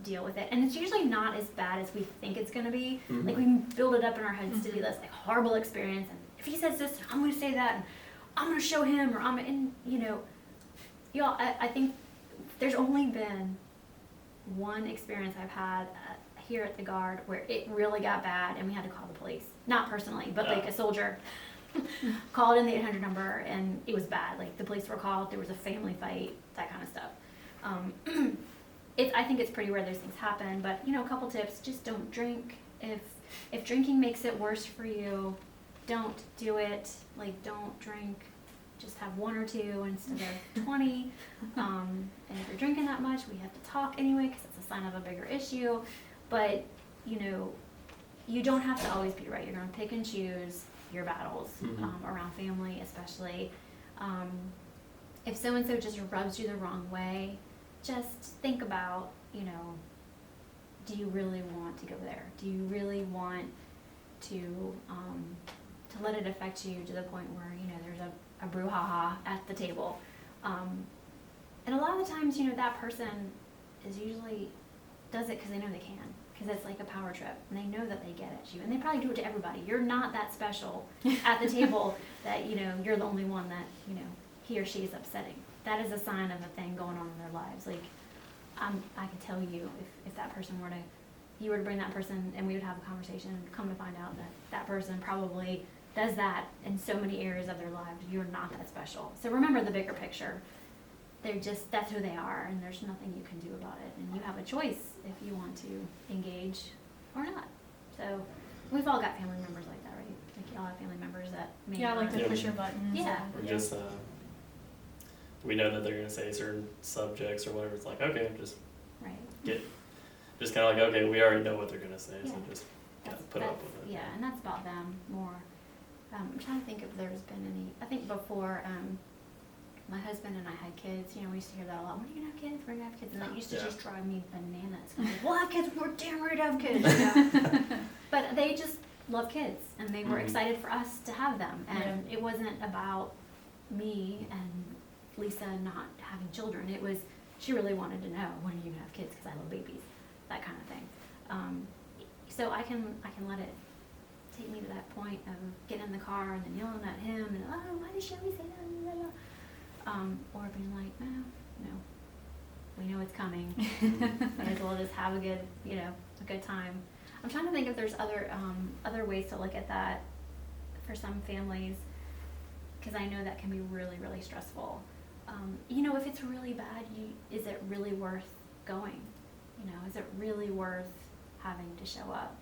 Speaker 3: deal with it, and it's usually not as bad as we think it's going to be. Like, we build it up in our heads to be this like horrible experience, and if he says this, I'm going to say that, and I'm going to show him, or y'all, I think there's only been one experience I've had here at the Guard where it really got bad and we had to call the police. Not personally, but like a soldier called in the 800 number and it was bad. Like, the police were called, there was a family fight, that kind of stuff. I think it's pretty rare those things happen, but a couple tips: just don't drink. If drinking makes it worse for you, don't do it. Like, don't drink. Just have one or two instead of 20. And if you're drinking that much, we have to talk anyway because it's a sign of a bigger issue. But you don't have to always be right. You're going to pick and choose your battles around family, especially. If so-and-so just rubs you the wrong way, just think about, do you really want to go there? Do you really want to let it affect you to the point where, there's a brouhaha at the table? And a lot of the times, that person is usually does it because they know they can. Because it's like a power trip, and they know that they get at you, and they probably do it to everybody. You're not that special at the table that you're the only one that he or she is upsetting. That is a sign of a thing going on in their lives. Like, I can tell you if that person you were to bring that person, and we would have a conversation, and come to find out that that person probably does that in so many areas of their lives. You're not that special. So remember the bigger picture. That's who they are, and there's nothing you can do about it. And you have a choice if you want to engage or not. So we've all got family members like that, right? Like, y'all have family members that may
Speaker 1: Yeah, like
Speaker 3: not.
Speaker 1: the pusher buttons.
Speaker 3: Yeah.
Speaker 2: Or just we know that they're going to say certain subjects or whatever. It's like, okay, just
Speaker 3: Right.
Speaker 2: just kind of like, okay, we already know what they're going to say, so
Speaker 3: Yeah.
Speaker 2: just put up with it.
Speaker 3: Yeah, and that's about them more. I'm trying to think if there's been any. I think before my husband and I had kids, we used to hear that a lot. When are you gonna have kids? We're gonna have kids, and that used to just drive me bananas. I'm like, we'll have kids. We're damn right to have kids. But they just love kids, and they were excited for us to have them. And it wasn't about me and Lisa not having children. It was, she really wanted to know, when are you gonna have kids? Because I love babies, that kind of thing. So I can let it take me to that point of getting in the car and then yelling at him and, oh, why did she always say that? Blah, blah, blah. Or being like, no, we know it's coming. Might as well just have a good time. I'm trying to think if there's other ways to look at that for some families, because I know that can be really, really stressful. If it's really bad, is it really worth going? Is it really worth having to show up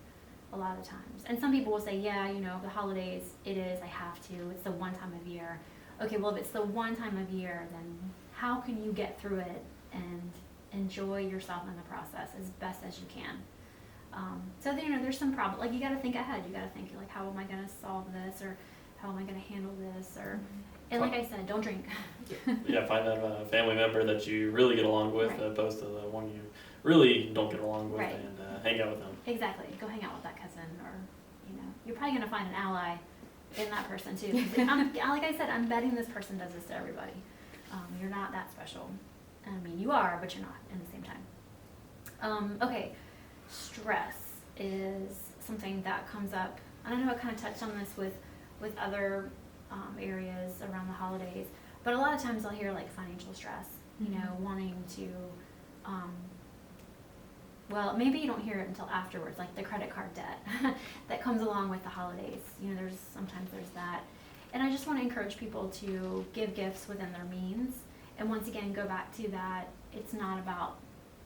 Speaker 3: a lot of times? And some people will say, yeah, the holidays, it is, I have to, it's the one time of year. Okay, well, if it's the one time of year, then how can you get through it and enjoy yourself in the process as best as you can? So there's some problem. Like, you got to think ahead. You got to think, like, how am I going to solve this, or how am I going to handle this, or and like I said, don't drink.
Speaker 2: Yeah, find that family member that you really get along with,
Speaker 3: Right.
Speaker 2: opposed to the one you really don't get along with,
Speaker 3: Right.
Speaker 2: and hang out with them.
Speaker 3: Exactly. Go hang out with that cousin, or you're probably going to find an ally in that person too. Like I said, I'm betting this person does this to everybody. You're not that special. I mean, you are, but you're not at the same time. Okay, stress is something that comes up. I know I kind of touched on this with other areas around the holidays, but a lot of times I'll hear like financial stress. Wanting to. Well, maybe you don't hear it until afterwards, like the credit card debt that comes along with the holidays. Sometimes there's that. And I just want to encourage people to give gifts within their means. And once again, go back to that, it's not about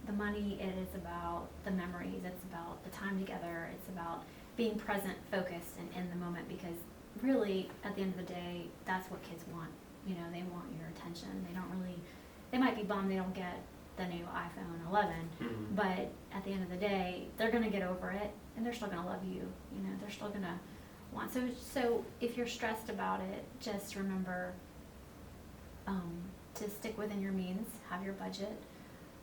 Speaker 3: the money, it is about the memories, it's about the time together, it's about being present, focused, and in the moment, because really, at the end of the day, that's what kids want. You know, they want your attention. They might be bummed they don't get the new iPhone 11, but at the end of the day, they're going to get over it, and they're still going to love you. You know, they're still going to want. So if you're stressed about it, just remember to stick within your means, have your budget.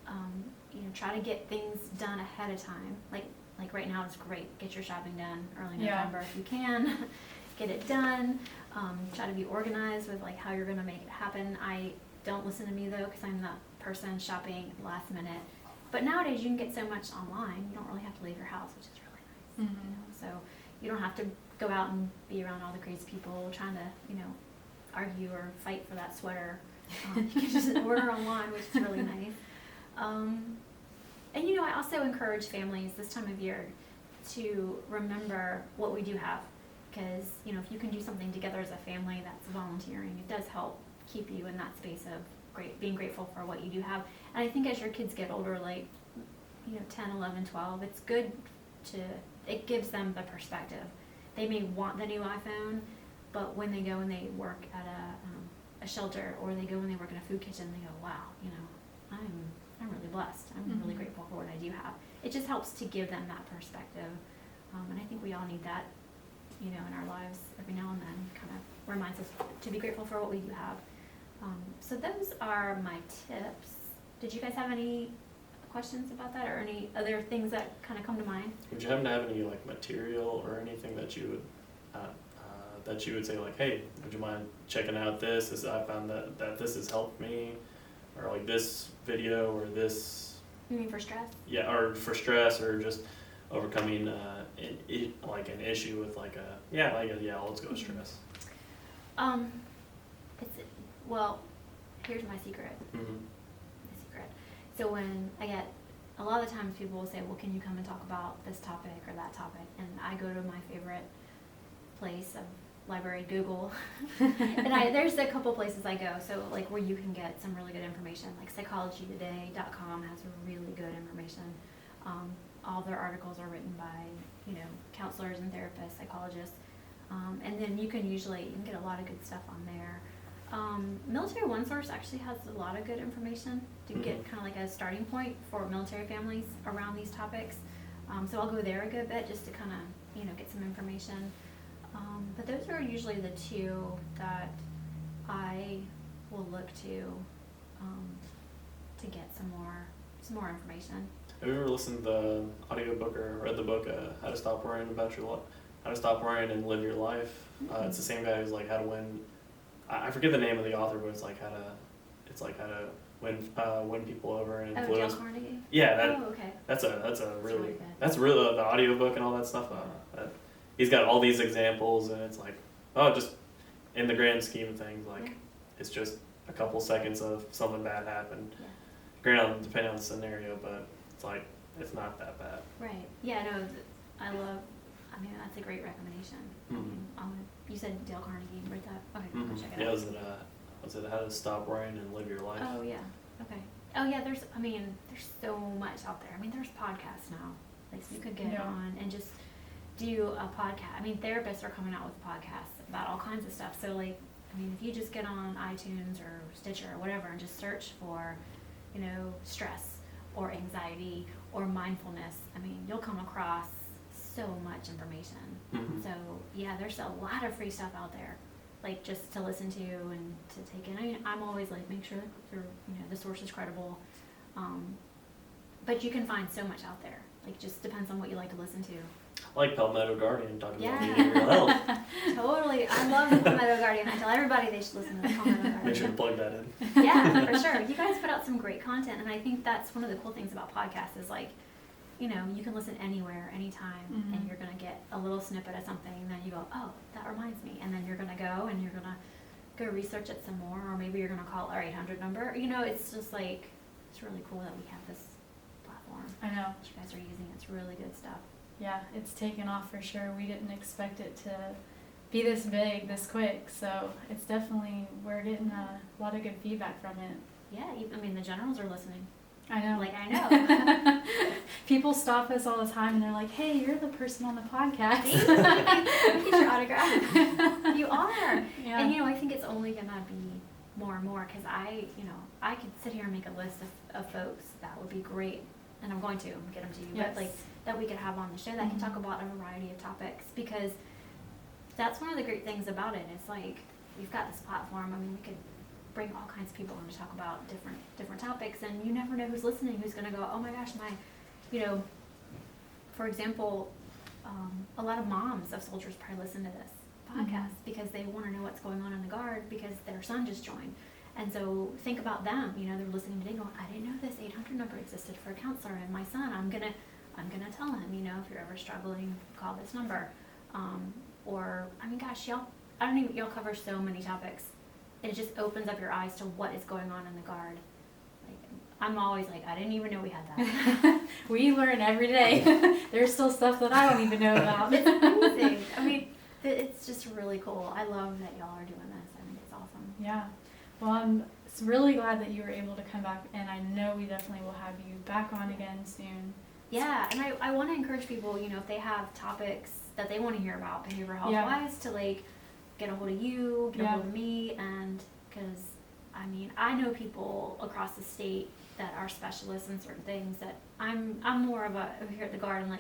Speaker 3: You know, try to get things done ahead of time. Like right now, it's great. Get your shopping done early November if you can. Get it done. Try to be organized with like how you're going to make it happen. Don't listen to me though, because I'm that person shopping last minute. But nowadays you can get so much online. You don't really have to leave your house, which is really nice. You know? So you don't have to go out and be around all the crazy people trying to, you know, argue or fight for that sweater. You can just order online, which is really nice. And you know, I also encourage families this time of year to remember what we do have, because you know, if you can do something together as a family that's volunteering, it does help keep you in that space of being grateful for what you do have. And I think as your kids get older, like, you know, 10, 11, 12, it's good it gives them the perspective. They may want the new iPhone, but when they go and they work at a shelter, or they go and they work in a food kitchen, they go, wow, you know, I'm really blessed. I'm really grateful for what I do have. It just helps to give them that perspective. And I think we all need that, you know, in our lives every now and then. Kind of reminds us to be grateful for what we do have. So those are my tips. Did you guys have any questions about that, or any other things that kind of come to mind?
Speaker 2: Would you happen to have any like material or anything that you would say like, hey, would you mind checking out this? I found that this has helped me, or like this video, or this.
Speaker 3: You mean for stress? Yeah,
Speaker 2: or for stress, or just overcoming an issue with let's go with stress.
Speaker 3: Well, here's my secret. My secret. So when I get, a lot of the times people will say, well, can you come and talk about this topic or that topic? And I go to my favorite place of library, Google. And there's a couple places I go, so like where you can get some really good information, like psychologytoday.com has really good information. All their articles are written by, you know, counselors and therapists, psychologists. And then you can get a lot of good stuff on there. Military One Source actually has a lot of good information to get kind of like a starting point for military families around these topics. So I'll go there a good bit just to kind of, you know, get some information. But those are usually the two that I will look to get some more information.
Speaker 2: Have you ever listened to the audiobook or read the book How to Stop Worrying and Live Your Life? It's the same guy who's like how to win. I forget the name of the author, but it's like how to win people over and influence.
Speaker 3: Dale Carnegie.
Speaker 2: Yeah.
Speaker 3: Okay.
Speaker 2: That's really the audiobook and all that stuff. He's got all these examples, and it's like, just in the grand scheme of things, like it's just a couple seconds of something bad happened. Yeah. Granted, depending on the scenario, but it's like it's not that bad.
Speaker 3: Right. Yeah. No. That's a great recommendation. You said Dale Carnegie read that. Okay. I'll check it out.
Speaker 2: Was it How to Stop Worrying and Live Your Life?
Speaker 3: Oh yeah. Okay. Oh yeah. There's so much out there. There's podcasts now. Like so you could get on and just do a podcast. Therapists are coming out with podcasts about all kinds of stuff. So like, if you just get on iTunes or Stitcher or whatever and just search for, you know, stress or anxiety or mindfulness, you'll come across so much information. So yeah, there's a lot of free stuff out there, like just to listen to and to take in. I'm always like, make sure the source is credible. But you can find so much out there. Like, just depends on what you like to listen to.
Speaker 2: I like Palmetto Guardian talking about being real health.
Speaker 3: Totally. I love the Palmetto Guardian. I tell everybody they should listen to the Palmetto Guardian.
Speaker 2: Make sure to plug that in.
Speaker 3: Yeah, for sure. You guys put out some great content, and I think that's one of the cool things about podcasts is like, you can listen anywhere, anytime, and you're going to get a little snippet of something, and then you go, oh, that reminds me. And then you're going to go and you're going to go research it some more, or maybe you're going to call our 800 number. It's just like, it's really cool that we have this platform.
Speaker 1: I know.
Speaker 3: That you guys are using. It's really good stuff.
Speaker 1: Yeah, it's taken off for sure. We didn't expect it to be this big, this quick. So it's definitely, we're getting a lot of good feedback from it.
Speaker 3: Yeah, the generals are listening.
Speaker 1: I know.
Speaker 3: I know.
Speaker 1: People stop us all the time and they're like, hey, you're the person on the podcast.
Speaker 3: Let me get your autograph.
Speaker 1: Yeah.
Speaker 3: And I think it's only gonna be more and more, because I could sit here and make a list of folks that would be great, and I'm going to get them to you,
Speaker 1: Yes.
Speaker 3: but that we could have on the show that can talk about a variety of topics, because that's one of the great things about it. It's like, we've got this platform. I mean, we could bring all kinds of people on to talk about different topics, and you never know who's listening, who's gonna go, oh my gosh, for example, a lot of moms of soldiers probably listen to this podcast because they want to know what's going on in the Guard because their son just joined. And so think about them, they're listening today going, I didn't know this 800 number existed for a counselor, and my son, I'm gonna tell him, if you're ever struggling, call this number. Or, I mean, gosh, y'all cover so many topics. It just opens up your eyes to what is going on in the Guard. Like, I'm always like, I didn't even know we had that.
Speaker 1: We learn every day. There's still stuff that I don't even know about.
Speaker 3: It's amazing. I mean, it's just really cool. I love that y'all are doing this. I think it's awesome.
Speaker 1: Yeah. Well, I'm really glad that you were able to come back, and I know we definitely will have you back on again soon.
Speaker 3: Yeah, and I want to encourage people, if they have topics that they want to hear about behavioral health wise, to get a hold of you, get a hold of me, and because I know people across the state that are specialists in certain things that I'm more of over here at the Guard, and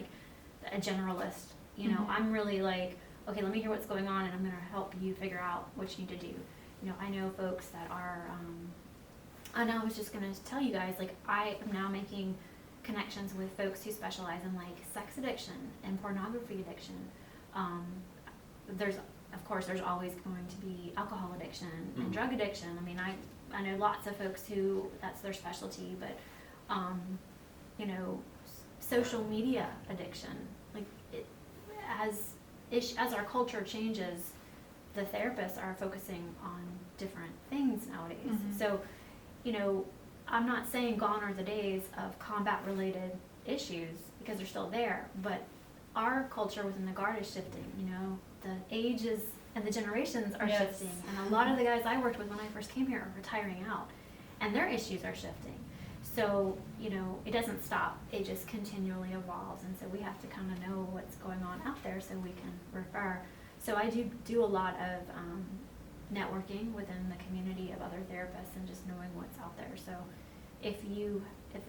Speaker 3: a generalist. I'm really okay, let me hear what's going on, and I'm going to help you figure out what you need to do. I know folks that are, I know I was just going to tell you guys, I am now making connections with folks who specialize in sex addiction and pornography addiction. There's always going to be alcohol addiction and drug addiction. I mean, I know lots of folks who that's their specialty, but social media addiction, as our culture changes, the therapists are focusing on different things nowadays. So, I'm not saying gone are the days of combat-related issues, because they're still there, but our culture within the Guard is shifting. The ages and the generations are shifting, and a lot of the guys I worked with when I first came here are retiring out, and their issues are shifting. So, it doesn't stop. It just continually evolves, and so we have to kind of know what's going on out there so we can refer. So I do a lot of networking within the community of other therapists and just knowing what's out there. So if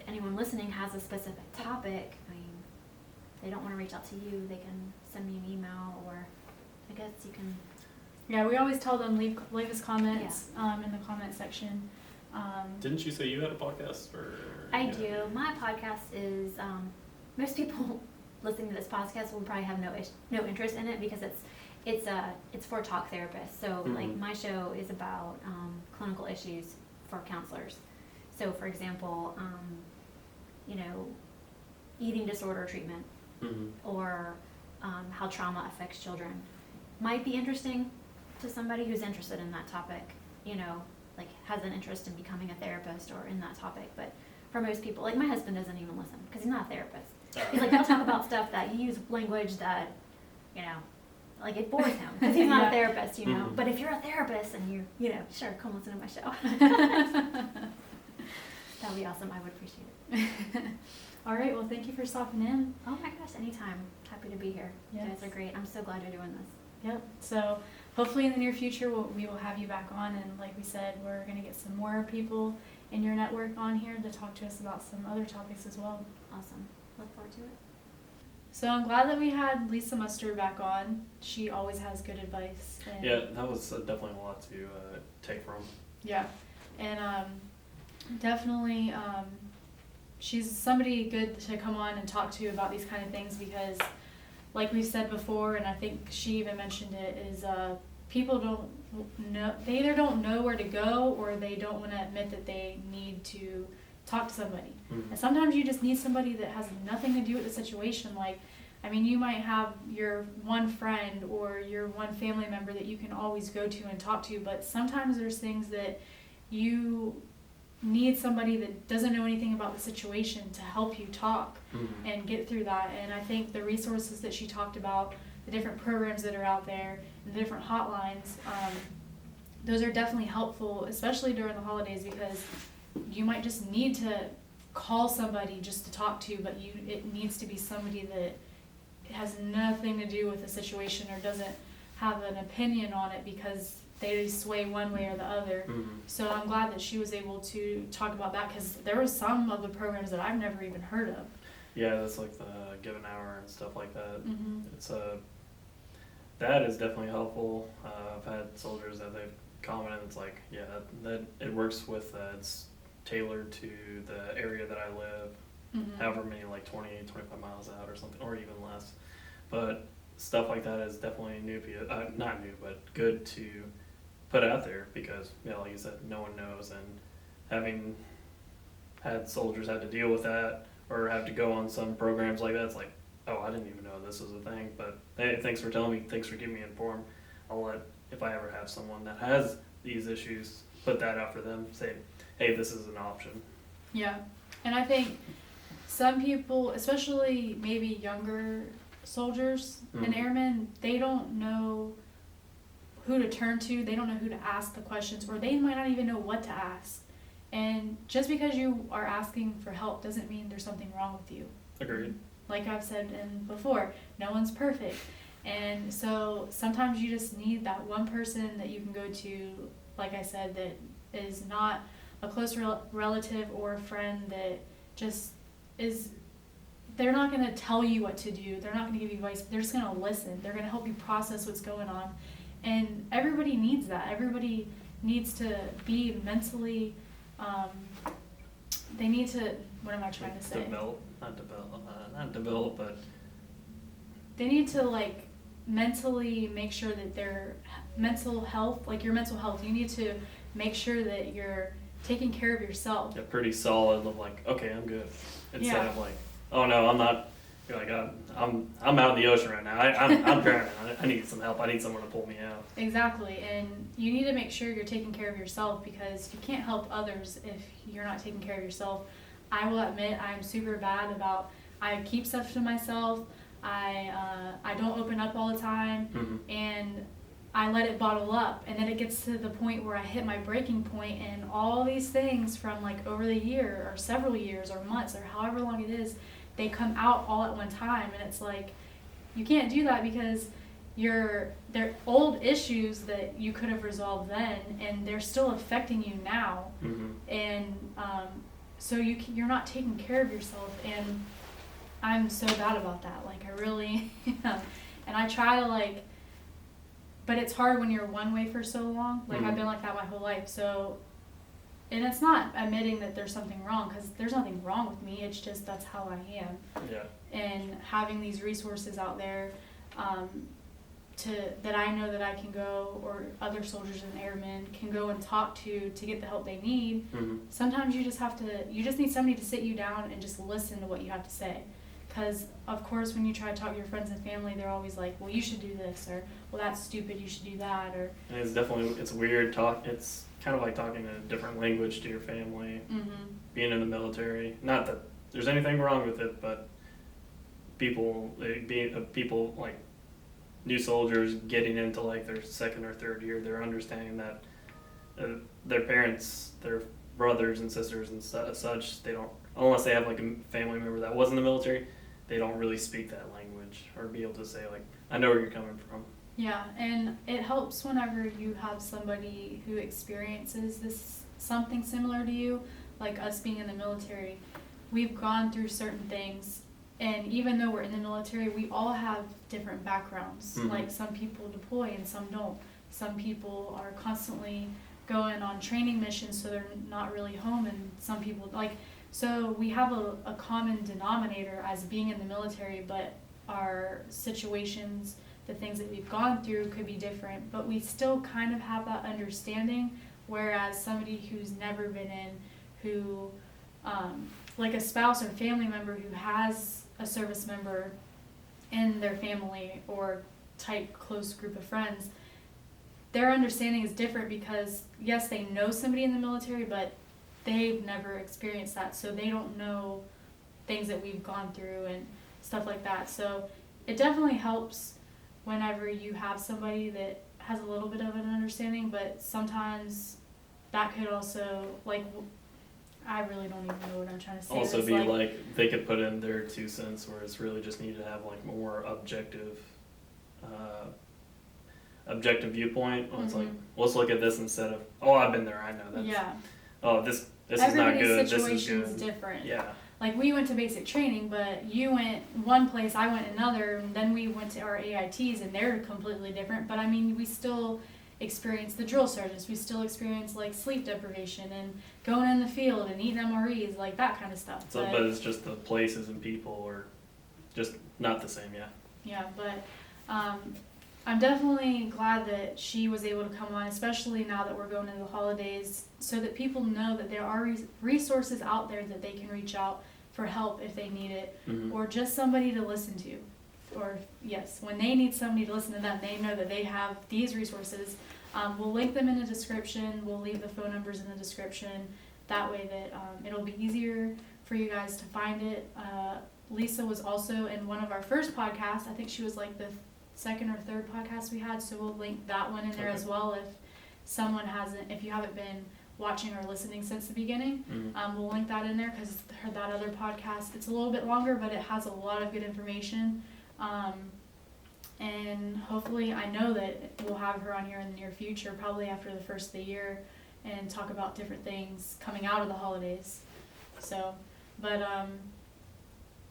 Speaker 3: anyone listening has a specific topic, they don't want to reach out to you, they can send me an email, or I guess you can.
Speaker 1: Yeah, we always tell them leave us comments in the comment section.
Speaker 2: Didn't you say you had a podcast?
Speaker 3: I do. My podcast is, most people listening to this podcast will probably have no interest in it, because it's for talk therapists. So my show is about clinical issues for counselors. So for example, eating disorder treatment, or how trauma affects children might be interesting to somebody who's interested in that topic, has an interest in becoming a therapist or in that topic. But for most people, my husband doesn't even listen because he's not a therapist. He's they'll talk about stuff that you use language that, it bores him because he's not a therapist, But if you're a therapist and sure, come listen to my show. That'd be awesome. I would appreciate it.
Speaker 1: All right. Well, thank you for stopping in.
Speaker 3: Oh my gosh, anytime. Happy to be here.
Speaker 1: Yes.
Speaker 3: You guys are great. I'm so glad you're doing this.
Speaker 1: Yep. So hopefully in the near future we will have you back on, and like we said, we're going to get some more people in your network on here to talk to us about some other topics as well.
Speaker 3: Awesome. Look forward to it.
Speaker 1: So I'm glad that we had Lisa Mustard back on. She always has good advice. And
Speaker 2: Yeah, that was definitely a lot to take from.
Speaker 1: Yeah, and definitely she's somebody good to come on and talk to about these kind of things, because like we've said before, and I think she even mentioned it, is people don't know, they either don't know where to go, or they don't want to admit that they need to talk to somebody. And sometimes you just need somebody that has nothing to do with the situation. You might have your one friend or your one family member that you can always go to and talk to, but sometimes there's things that you need somebody that doesn't know anything about the situation to help you talk and get through that. And I think the resources that she talked about, the different programs that are out there, and the different hotlines, those are definitely helpful, especially during the holidays, because you might just need to call somebody just to talk to, but it needs to be somebody that has nothing to do with the situation or doesn't have an opinion on it because they sway one way or the other. So I'm glad that she was able to talk about that, because there was some of the programs that I've never even heard of.
Speaker 2: Yeah, that's like the Give an Hour and stuff like that. It's that is definitely helpful. I've had soldiers that they've commented, it's like, yeah, that it works with, it's tailored to the area that I live, however many, like 20, 25 miles out or something, or even less. But stuff like that is definitely not new, but good to put out there, because, you know, like you said, no one knows, and having had soldiers had to deal with that, or have to go on some programs like that, it's like, oh, I didn't even know this was a thing, but hey, thanks for telling me, thanks for keeping me informed. I'll let, if I ever have someone that has these issues, put that out for them, say, hey, this is an option.
Speaker 1: Yeah, and I think some people, especially maybe younger soldiers and airmen, they don't know who to turn to, they don't know who to ask the questions, or they might not even know what to ask. And just because you are asking for help doesn't mean there's something wrong with you.
Speaker 2: Agreed.
Speaker 1: Like I've said before, no one's perfect. And so sometimes you just need that one person that you can go to, like I said, that is not a close relative or a friend, that just is, they're not going to tell you what to do. They're not going to give you advice. They're just going to listen. They're going to help you process what's going on. And everybody needs that. Everybody needs to be mentally, they need to, what am I trying to say?
Speaker 2: Not develop, but
Speaker 1: they need to, like, mentally make sure that their mental health, like your mental health, you need to make sure that you're taking care of yourself.
Speaker 2: yeah, pretty solid of like, okay, I'm good. Instead
Speaker 1: Yeah.
Speaker 2: of like, oh no, I'm not. You're like, I'm out in the ocean right now. I'm drowning. I need some help. I need someone to pull me out.
Speaker 1: Exactly, and you need to make sure you're taking care of yourself, because you can't help others if you're not taking care of yourself. I will admit I'm super bad about, I keep stuff to myself. I don't open up all the time, and I let it bottle up, and then it gets to the point where I hit my breaking point, and all these things from like over the year or several years or months or however long it is, they come out all at one time, and it's like, you can't do that, because they're old issues that you could have resolved then, and they're still affecting you now. And so you're not taking care of yourself, and I'm so bad about that. Like, I really am. And I try to, like, but it's hard when you're one way for so long. Like, I've been like that my whole life. So, and it's not admitting that there's something wrong, because there's nothing wrong with me. It's just that's how I am.
Speaker 2: Yeah.
Speaker 1: And having these resources out there, that I know that I can go, or other soldiers and airmen can go and talk to get the help they need. Sometimes you just need somebody to sit you down and just listen to what you have to say. Because, of course, when you try to talk to your friends and family, they're always like, well, you should do this, or, well, that's stupid, you should do that, or...
Speaker 2: And it's weird it's kind of like talking a different language to your family, being in the military. Not that there's anything wrong with it, but people like new soldiers getting into like their second or third year, they're understanding that their parents, their brothers and sisters and such, they don't, unless they have like a family member that was in the military, they don't really speak that language or be able to say like, I know where you're coming from.
Speaker 1: Yeah, and it helps whenever you have somebody who experiences something similar to you, like us being in the military. We've gone through certain things, and even though we're in the military, we all have different backgrounds. Like, some people deploy and some don't. Some people are constantly going on training missions, so they're not really home, and some people, like, so we have a common denominator as being in the military, but our situations, the things that we've gone through could be different, but we still kind of have that understanding, whereas somebody who's never been in, who, like a spouse or family member who has a service member in their family or tight, close group of friends, their understanding is different, because, yes, they know somebody in the military, but they've never experienced that, so they don't know things that we've gone through and stuff like that. So it definitely helps whenever you have somebody that has a little bit of an understanding, but sometimes that could also, like, I really don't even know what I'm trying to say.
Speaker 2: Also be like they could put in their 2 cents, where it's really just need to have like more objective objective viewpoint. Well, it's like,
Speaker 1: Mhm.
Speaker 2: let's look at this instead of, oh, I've been there, I know that.
Speaker 1: Yeah.
Speaker 2: Oh, this is not
Speaker 1: Everybody's
Speaker 2: good. This is
Speaker 1: situation's
Speaker 2: good.
Speaker 1: different.
Speaker 2: Yeah.
Speaker 1: Like we went to basic training, but you went one place, I went another, and then we went to our AITs, and they're completely different. But I mean, we still experience the drill sergeants. We still experience like sleep deprivation and going in the field and eating MREs, like that kind of stuff.
Speaker 2: So, but it's just the places and people are just not the same. Yeah.
Speaker 1: Yeah, but I'm definitely glad that she was able to come on, especially now that we're going into the holidays, so that people know that there are resources out there that they can reach out for help if they need it,
Speaker 2: Mm-hmm.
Speaker 1: or just somebody to listen to. Or, yes, when they need somebody to listen to them, they know that they have these resources. We'll link them in the description. We'll leave the phone numbers in the description. That way that it'll be easier for you guys to find it. Lisa was also in one of our first podcasts. I think she was like the second or third podcast we had, so we'll link that one in there as well if you haven't been watching or listening since the beginning.
Speaker 2: Mm-hmm.
Speaker 1: We'll link that in there because that other podcast, it's a little bit longer, but it has a lot of good information. And hopefully, I know that we'll have her on here in the near future, probably after the first of the year, and talk about different things coming out of the holidays. So, but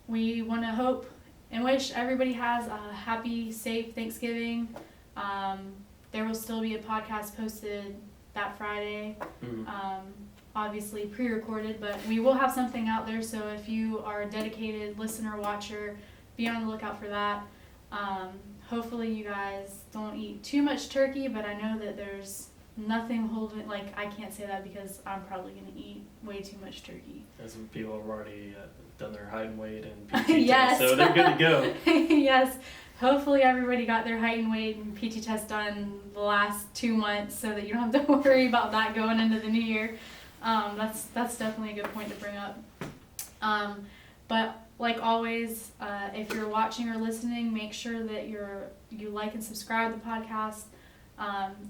Speaker 1: we want to hope and wish everybody has a happy, safe Thanksgiving. There will still be a podcast posted that Friday.
Speaker 2: Mm-hmm.
Speaker 1: Obviously pre-recorded, but we will have something out there, so if you are a dedicated listener, watcher, be on the lookout for that. Hopefully you guys don't eat too much turkey, but I know that there's nothing holding, like I can't say that because I'm probably going to eat way too much turkey.
Speaker 2: As people have already done their height and weight and PT
Speaker 1: Yes.
Speaker 2: test, so they're good to go.
Speaker 1: Yes. Hopefully everybody got their height and weight and PT test done the last 2 months so that you don't have to worry about that going into the new year. That's definitely a good point to bring up. But like always, if you're watching or listening, make sure that you like and subscribe to the podcast.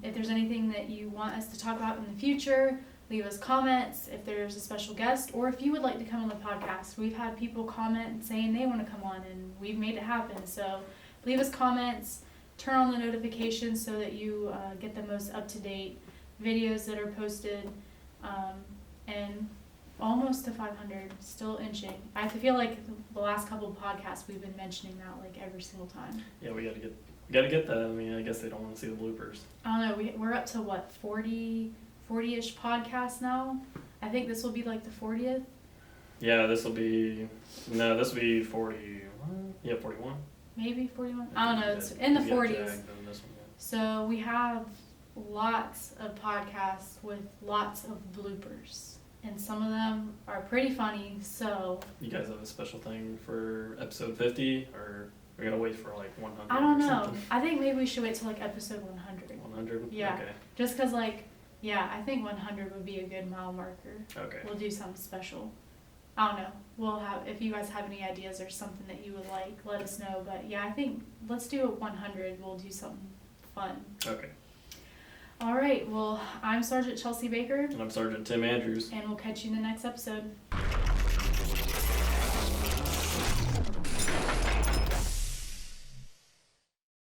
Speaker 1: If there's anything that you want us to talk about in the future, leave us comments. If there's a special guest, or if you would like to come on the podcast, we've had people comment saying they want to come on, and we've made it happen. So leave us comments, turn on the notifications so that you get the most up-to-date videos that are posted, and almost to 500, still inching. I feel like the last couple of podcasts we've been mentioning that like every single time.
Speaker 2: Yeah, we gotta get that. I mean, I guess they don't want to see the bloopers.
Speaker 1: I don't know, we're up to what, 40-ish podcasts now? I think this will be like the 40th.
Speaker 2: Yeah, this will be 41. Yeah, 41.
Speaker 1: Maybe 41? I don't know, it's in the 40s. So we have lots of podcasts with lots of bloopers, and some of them are pretty funny, so...
Speaker 2: You guys have a special thing for episode 50, or we're gonna wait for like 100?
Speaker 1: I don't
Speaker 2: or
Speaker 1: know.
Speaker 2: something?
Speaker 1: I think maybe we should wait till like episode 100.
Speaker 2: 100?
Speaker 1: Yeah.
Speaker 2: Okay.
Speaker 1: Just cause like, yeah, I think 100 would be a good mile marker.
Speaker 2: Okay.
Speaker 1: We'll do something special. I don't know. If you guys have any ideas or something that you would like, let us know. But yeah, I think let's do it 100. We'll do something fun.
Speaker 2: Okay.
Speaker 1: All right. Well, I'm Sergeant Chelsea Baker.
Speaker 2: And I'm Sergeant Tim Andrews.
Speaker 1: And we'll catch you in the next episode.